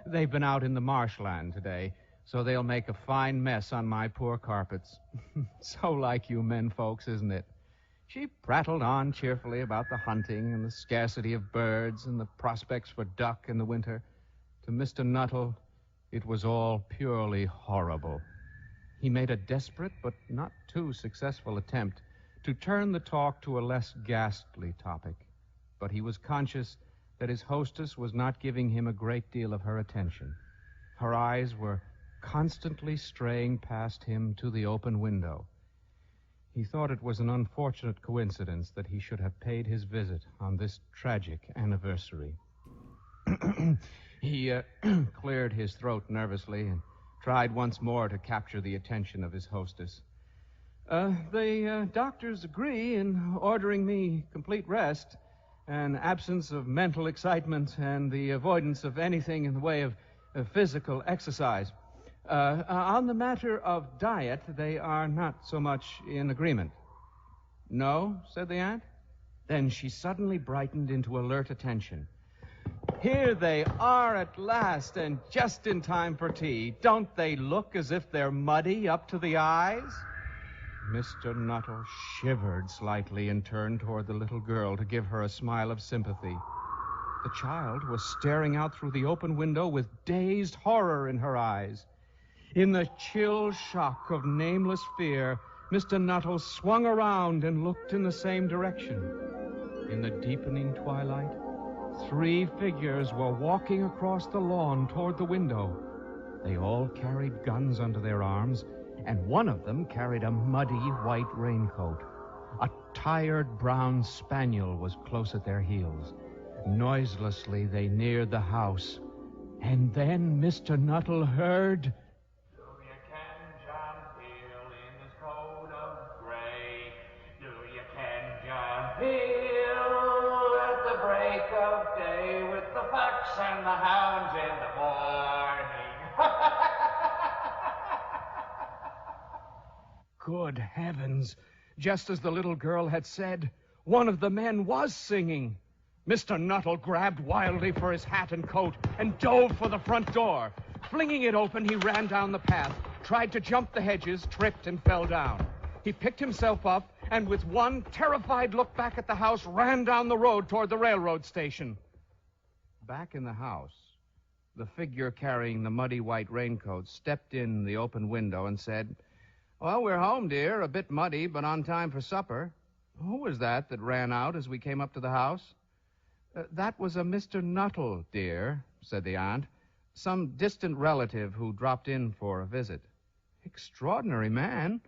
They've been out in the marshland today, so they'll make a fine mess on my poor carpets." "So like you men folks, isn't it?" She prattled on cheerfully about the hunting and the scarcity of birds and the prospects for duck in the winter. To Mr. Nuttall, it was all purely horrible. He made a desperate but not too successful attempt to turn the talk to a less ghastly topic, but he was conscious that his hostess was not giving him a great deal of her attention. Her eyes were constantly straying past him to the open window. He thought it was an unfortunate coincidence that he should have paid his visit on this tragic anniversary. He cleared his throat nervously and tried once more to capture the attention of his hostess. The doctors agree in ordering me complete rest, an absence of mental excitement, and the avoidance of anything in the way of physical exercise. On the matter of diet, they are not so much in agreement." "No?" said the aunt. Then she suddenly brightened into alert attention. "Here they are at last, and just in time for tea. Don't they look as if they're muddy up to the eyes?" Mr. Nuttall shivered slightly and turned toward the little girl to give her a smile of sympathy. The child was staring out through the open window with dazed horror in her eyes. In the chill shock of nameless fear, Mr. Nuttall swung around and looked in the same direction. In the deepening twilight, 3 figures were walking across the lawn toward the window. They all carried guns under their arms, and one of them carried a muddy white raincoat. A tired brown spaniel was close at their heels. Noiselessly, they neared the house. And then Mr. Nuttall heard... "Do you ken John Peel in his coat of gray? Do you ken John Peel at the break of day with the fox and the hounds in the morning?" Good heavens! Just as the little girl had said, one of the men was singing. Mr. Nuttall grabbed wildly for his hat and coat and dove for the front door. Flinging it open, he ran down the path, tried to jump the hedges, tripped, and fell down. He picked himself up and, with one terrified look back at the house, ran down the road toward the railroad station. Back in the house, the figure carrying the muddy white raincoat stepped in the open window and said, "Well, we're home, dear. A bit muddy, but on time for supper." "Who was that ran out as we came up to the house?" That was a Mr. Nuttall, dear," said the aunt. "Some distant relative who dropped in for a visit." "Extraordinary man.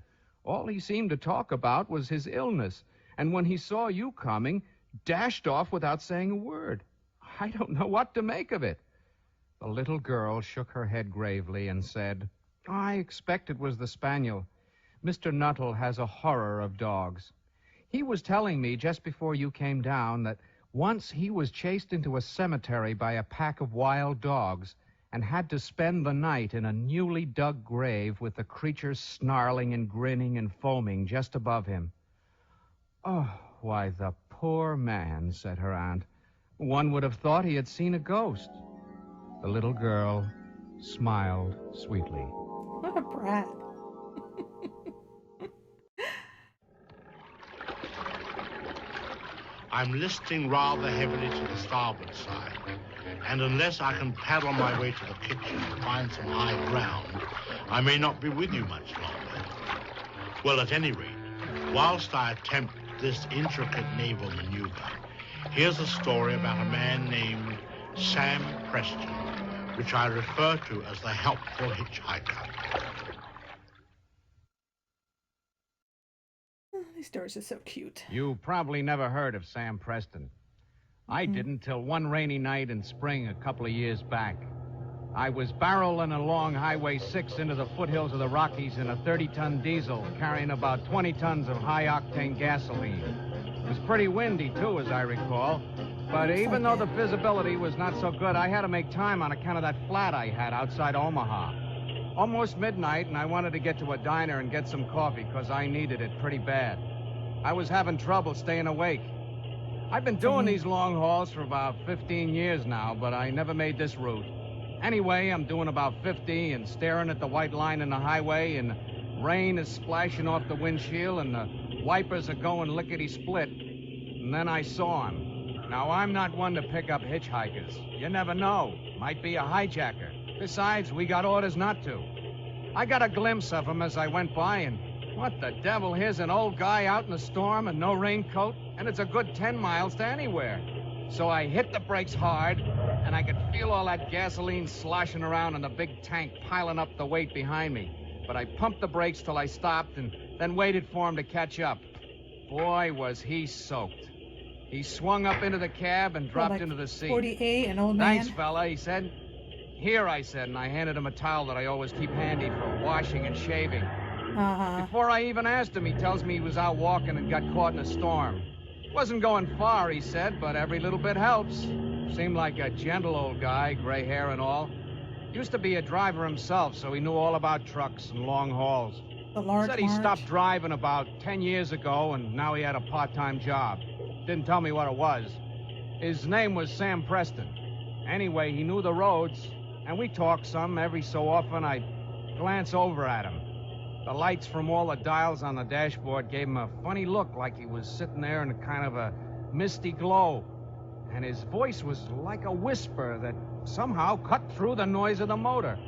All he seemed to talk about was his illness, and when he saw you coming, dashed off without saying a word. I don't know what to make of it." The little girl shook her head gravely and said, "I expect it was the spaniel. Mr. Nuttall has a horror of dogs. He was telling me just before you came down that once he was chased into a cemetery by a pack of wild dogs and had to spend the night in a newly dug grave with the creatures snarling and grinning and foaming just above him." "Oh, why, the poor man," said her aunt. "One would have thought he had seen a ghost." The little girl smiled sweetly. What a brat. I'm listing rather heavily to the starboard side, and unless I can paddle my way to the kitchen to find some high ground, I may not be with you much longer. Well, at any rate, whilst I attempt this intricate naval maneuver, here's a story about a man named Sam Preston, which I refer to as the helpful hitchhiker. These stories are so cute. You probably never heard of Sam Preston. I didn't till one rainy night in spring a couple of years back. I was barreling along Highway 6 into the foothills of the Rockies in a 30-ton diesel carrying about 20 tons of high-octane gasoline. It was pretty windy, too, as I recall. But even though the visibility was not so good, I had to make time on account of that flat I had outside Omaha. Almost midnight, and I wanted to get to a diner and get some coffee because I needed it pretty bad. I was having trouble staying awake. I've been doing these long hauls for about 15 years now, but I never made this route. Anyway, I'm doing about 50 and staring at the white line in the highway, and rain is splashing off the windshield, and the wipers are going lickety-split. And then I saw him. Now, I'm not one to pick up hitchhikers. You never know. Might be a hijacker. Besides, we got orders not to. I got a glimpse of him as I went by, and what the devil, here's an old guy out in a storm and no raincoat, and it's a good 10 miles to anywhere. So I hit the brakes hard, and I could feel all that gasoline sloshing around in the big tank piling up the weight behind me. But I pumped the brakes till I stopped and then waited for him to catch up. Boy, was he soaked. He swung up into the cab and dropped into the seat. 48, an old man. Thanks, fella, he said. Here, I said, and I handed him a towel that I always keep handy for washing and shaving. Before I even asked him, he tells me he was out walking and got caught in a storm. Wasn't going far, he said, but every little bit helps. Seemed like a gentle old guy, gray hair and all. Used to be a driver himself, so he knew all about trucks and long hauls. Said he stopped driving about 10 years ago, and now he had a part-time job. Didn't tell me what it was. His name was Sam Preston. Anyway, he knew the roads, and we talked some. Every so often, I'd glance over at him. The lights from all the dials on the dashboard gave him a funny look, like he was sitting there in a kind of a misty glow. And his voice was like a whisper that somehow cut through the noise of the motor.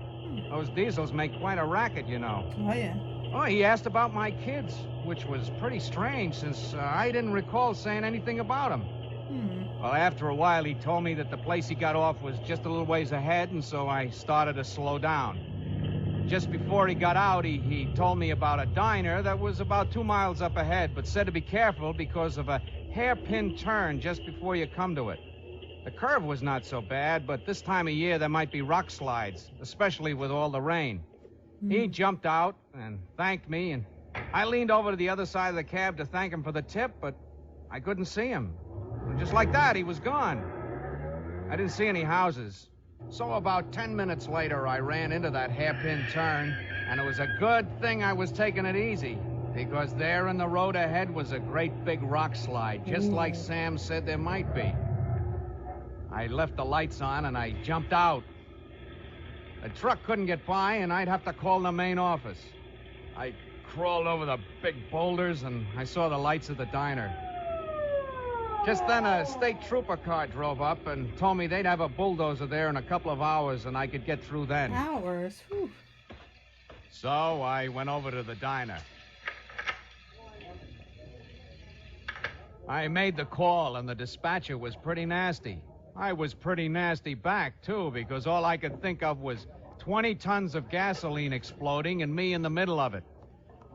Those diesels make quite a racket, you know. Oh, yeah. Oh, he asked about my kids, which was pretty strange since I didn't recall saying anything about them. Well, after a while, he told me that the place he got off was just a little ways ahead, and so I started to slow down. Just before he got out, he told me about a diner that was about 2 miles up ahead, but said to be careful because of a hairpin turn just before you come to it. The curve was not so bad, but this time of year there might be rock slides, especially with all the rain. He jumped out and thanked me, and I leaned over to the other side of the cab to thank him for the tip, but I couldn't see him. And just like that, he was gone. I didn't see any houses. So about 10 minutes later, I ran into that hairpin turn, and it was a good thing I was taking it easy, because there in the road ahead was a great big rock slide, just like Sam said there might be. I left the lights on, and I jumped out. The truck couldn't get by, and I'd have to call the main office. I crawled over the big boulders, and I saw the lights of the diner. Just then, a state trooper car drove up and told me they'd have a bulldozer there in a couple of hours, and I could get through then. Hours? Whew. So I went over to the diner. I made the call, and the dispatcher was pretty nasty. I was pretty nasty back, too, because all I could think of was 20 tons of gasoline exploding and me in the middle of it.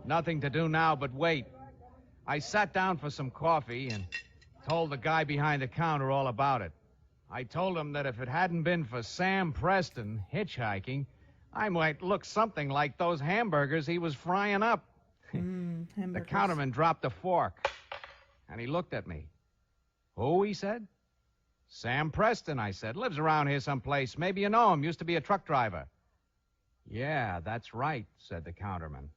Nothing to do now but wait. I sat down for some coffee and told the guy behind the counter all about it. I told him that if it hadn't been for Sam Preston hitchhiking, I might look something like those hamburgers he was frying up. The counterman dropped a fork, and he looked at me. Who, he said. Sam Preston, I said. Lives around here someplace. Maybe you know him. Used to be a truck driver. Yeah, that's right, said the counterman.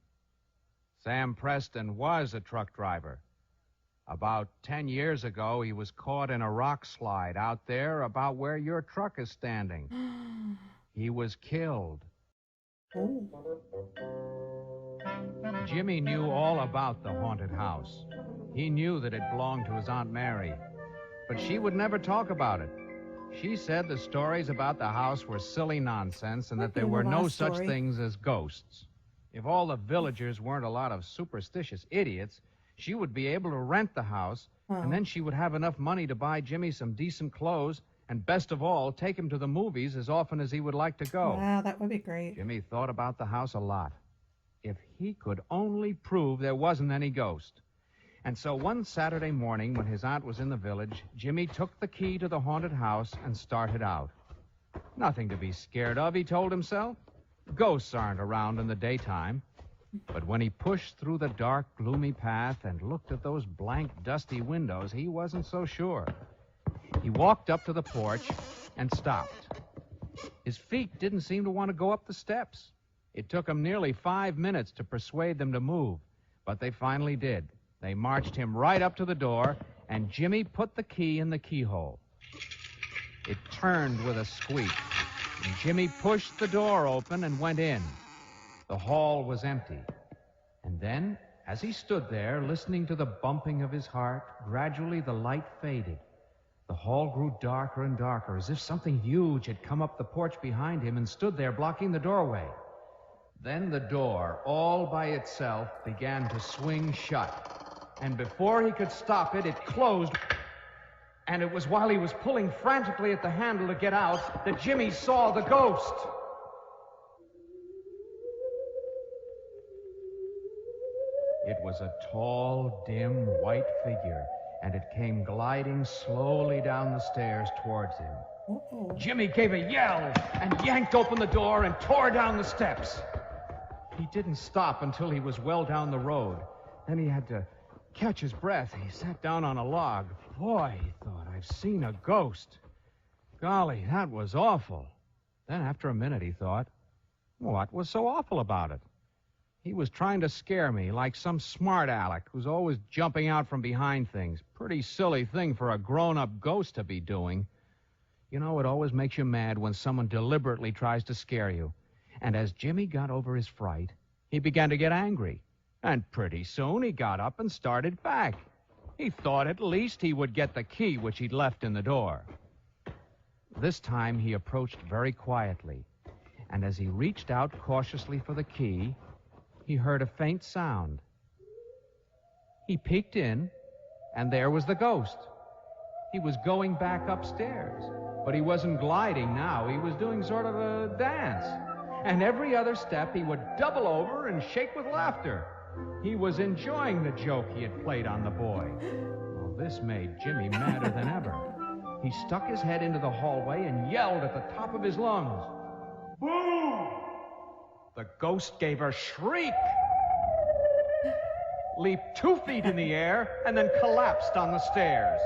Sam Preston was a truck driver. About 10 years ago, he was caught in a rock slide out there about where your truck is standing. He was killed. Oh. Jimmy knew all about the haunted house. He knew that it belonged to his Aunt Mary, but she would never talk about it. She said the stories about the house were silly nonsense and that there were no such things as ghosts. If all the villagers weren't a lot of superstitious idiots, she would be able to rent the house, and then she would have enough money to buy Jimmy some decent clothes, and best of all, take him to the movies as often as he would like to go. Wow, that would be great. Jimmy thought about the house a lot. If he could only prove there wasn't any ghost. And so one Saturday morning, when his aunt was in the village, Jimmy took the key to the haunted house and started out. Nothing to be scared of, he told himself. Ghosts aren't around in the daytime. But when he pushed through the dark, gloomy path and looked at those blank, dusty windows, he wasn't so sure. He walked up to the porch and stopped. His feet didn't seem to want to go up the steps. It took him nearly 5 minutes to persuade them to move, but they finally did. They marched him right up to the door, and Jimmy put the key in the keyhole. It turned with a squeak, and Jimmy pushed the door open and went in. The hall was empty. And then, as he stood there, listening to the bumping of his heart, gradually the light faded. The hall grew darker and darker, as if something huge had come up the porch behind him and stood there blocking the doorway. Then the door, all by itself, began to swing shut. And before he could stop it, it closed. And it was while he was pulling frantically at the handle to get out that Jimmy saw the ghost. It was a tall, dim, white figure, and it came gliding slowly down the stairs towards him. Uh-oh. Jimmy gave a yell and yanked open the door and tore down the steps. He didn't stop until he was well down the road. Then he had to catch his breath. He sat down on a log. Boy, he thought, I've seen a ghost. Golly, that was awful. Then after a minute, he thought, what was so awful about it? He was trying to scare me like some smart aleck who's always jumping out from behind things. Pretty silly thing for a grown-up ghost to be doing. You know, it always makes you mad when someone deliberately tries to scare you. And as Jimmy got over his fright, he began to get angry. And pretty soon he got up and started back. He thought at least he would get the key which he'd left in the door. This time he approached very quietly. And as he reached out cautiously for the key, he heard a faint sound. He peeked in, and there was the ghost. He was going back upstairs, but he wasn't gliding now. He was doing sort of a dance. And every other step he would double over and shake with laughter. He was enjoying the joke he had played on the boy. Well, this made Jimmy madder than ever. He stuck his head into the hallway and yelled at the top of his lungs. Boo! The ghost gave a shriek, leaped 2 feet in the air, and then collapsed on the stairs.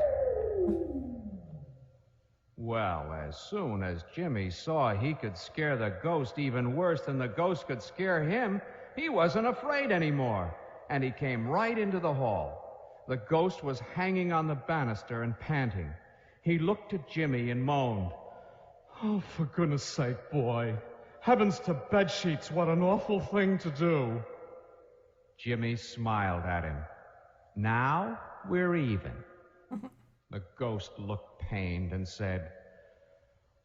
Well, as soon as Jimmy saw he could scare the ghost even worse than the ghost could scare him, he wasn't afraid anymore, and he came right into the hall. The ghost was hanging on the banister and panting. He looked at Jimmy and moaned, "Oh, for goodness sake, boy. Heavens to bedsheets, what an awful thing to do." Jimmy smiled at him. "Now we're even." The ghost looked pained and said,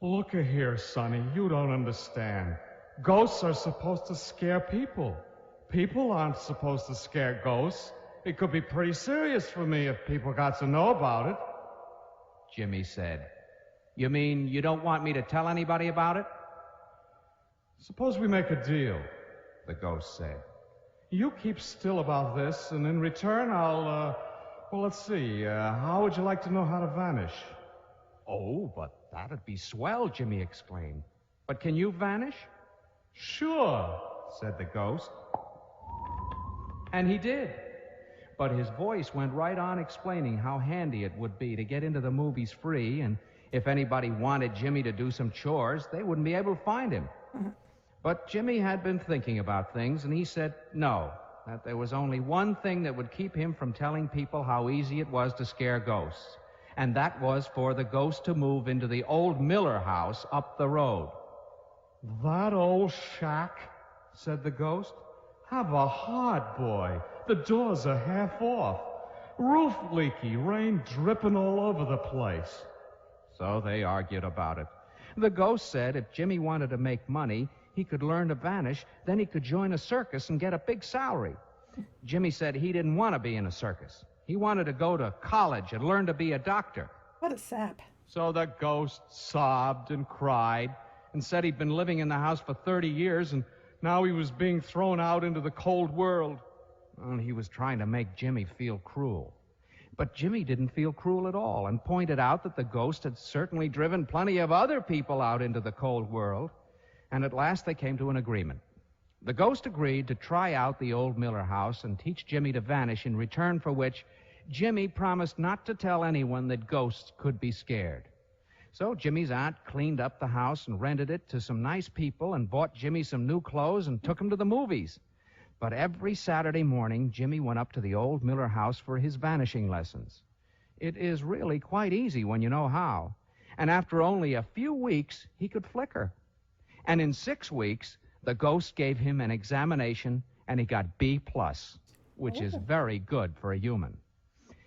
"Look here, Sonny, you don't understand. Ghosts are supposed to scare people. People aren't supposed to scare ghosts. It could be pretty serious for me if people got to know about it." Jimmy said, "You mean you don't want me to tell anybody about it?" "Suppose we make a deal," the ghost said. "You keep still about this, and in return well, let's see, how would you like to know how to vanish?" "Oh, but that'd be swell," Jimmy exclaimed. "But can you vanish?" "Sure," said the ghost. And he did. But his voice went right on explaining how handy it would be to get into the movies free, and if anybody wanted Jimmy to do some chores, they wouldn't be able to find him. But Jimmy had been thinking about things, and he said no, that there was only one thing that would keep him from telling people how easy it was to scare ghosts, and that was for the ghost to move into the old Miller house up the road. "That old shack?" said the ghost. "Have a heart, boy. The doors are half off. Roof leaky, rain dripping all over the place." So they argued about it. The ghost said if Jimmy wanted to make money, he could learn to vanish, then he could join a circus and get a big salary. Jimmy said he didn't want to be in a circus. He wanted to go to college and learn to be a doctor. What a sap. So the ghost sobbed and cried and said he'd been living in the house for 30 years and now he was being thrown out into the cold world. Well, he was trying to make Jimmy feel cruel. But Jimmy didn't feel cruel at all and pointed out that the ghost had certainly driven plenty of other people out into the cold world. And at last they came to an agreement. The ghost agreed to try out the old Miller house and teach Jimmy to vanish, in return for which Jimmy promised not to tell anyone that ghosts could be scared. So Jimmy's aunt cleaned up the house and rented it to some nice people and bought Jimmy some new clothes and took him to the movies. But every Saturday morning, Jimmy went up to the old Miller house for his vanishing lessons. It is really quite easy when you know how. And after only a few weeks, he could flicker. And in 6 weeks, the ghost gave him an examination, and he got B+, which is very good for a human.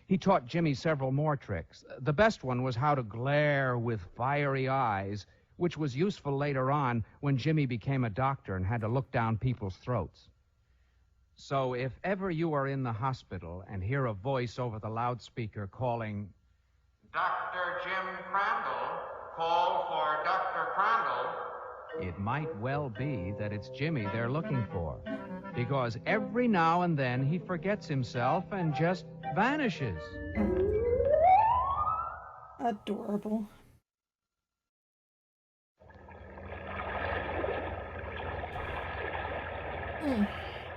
He taught Jimmy several more tricks. The best one was how to glare with fiery eyes, which was useful later on when Jimmy became a doctor and had to look down people's throats. So if ever you are in the hospital and hear a voice over the loudspeaker calling, "Dr. Jim Crandall, call for Dr. Crandall," it might well be that it's Jimmy they're looking for, because every now and then he forgets himself and just vanishes. Adorable.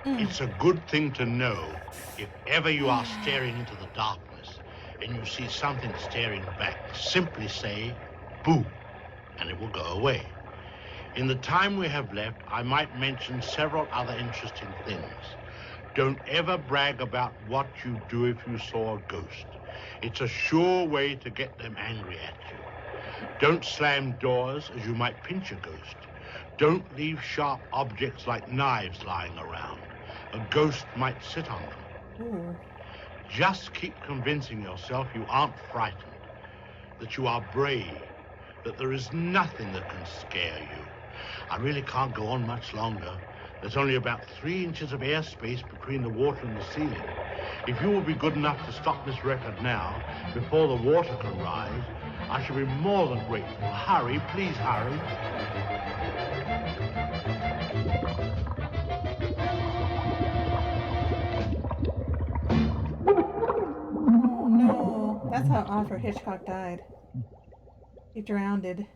It's a good thing to know if ever you are staring into the darkness and you see something staring back, simply say, "Boo," and it will go away. In the time we have left, I might mention several other interesting things. Don't ever brag about what you'd do if you saw a ghost. It's a sure way to get them angry at you. Don't slam doors, as you might pinch a ghost. Don't leave sharp objects like knives lying around. A ghost might sit on them. Ooh. Just keep convincing yourself you aren't frightened, that you are brave, that there is nothing that can scare you. I really can't go on much longer. There's only about 3 inches of airspace between the water and the ceiling. If you will be good enough to stop this record now, before the water can rise, I shall be more than grateful. Hurry, please hurry. Oh no, that's how Alfred Hitchcock died. He drowned.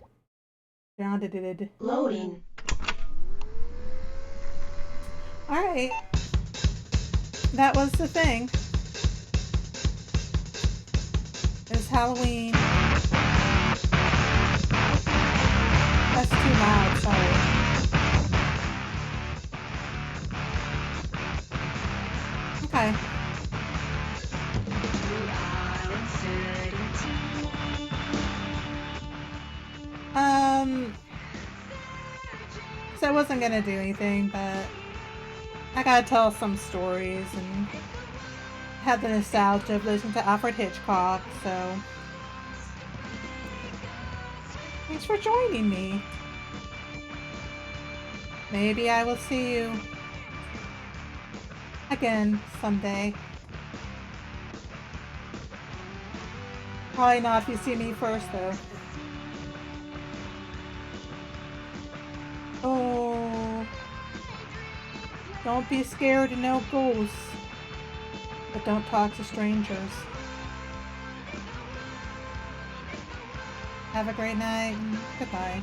Loading. Alright. That was the thing. It's Halloween. That's too loud, sorry. Okay. So I wasn't gonna do anything, but I gotta tell some stories and have the nostalgia of listening to Alfred Hitchcock, so thanks for joining me. Maybe I will see you again someday. Probably not if you see me first, though. Oh, don't be scared of no ghosts, but don't talk to strangers. Have a great night and goodbye.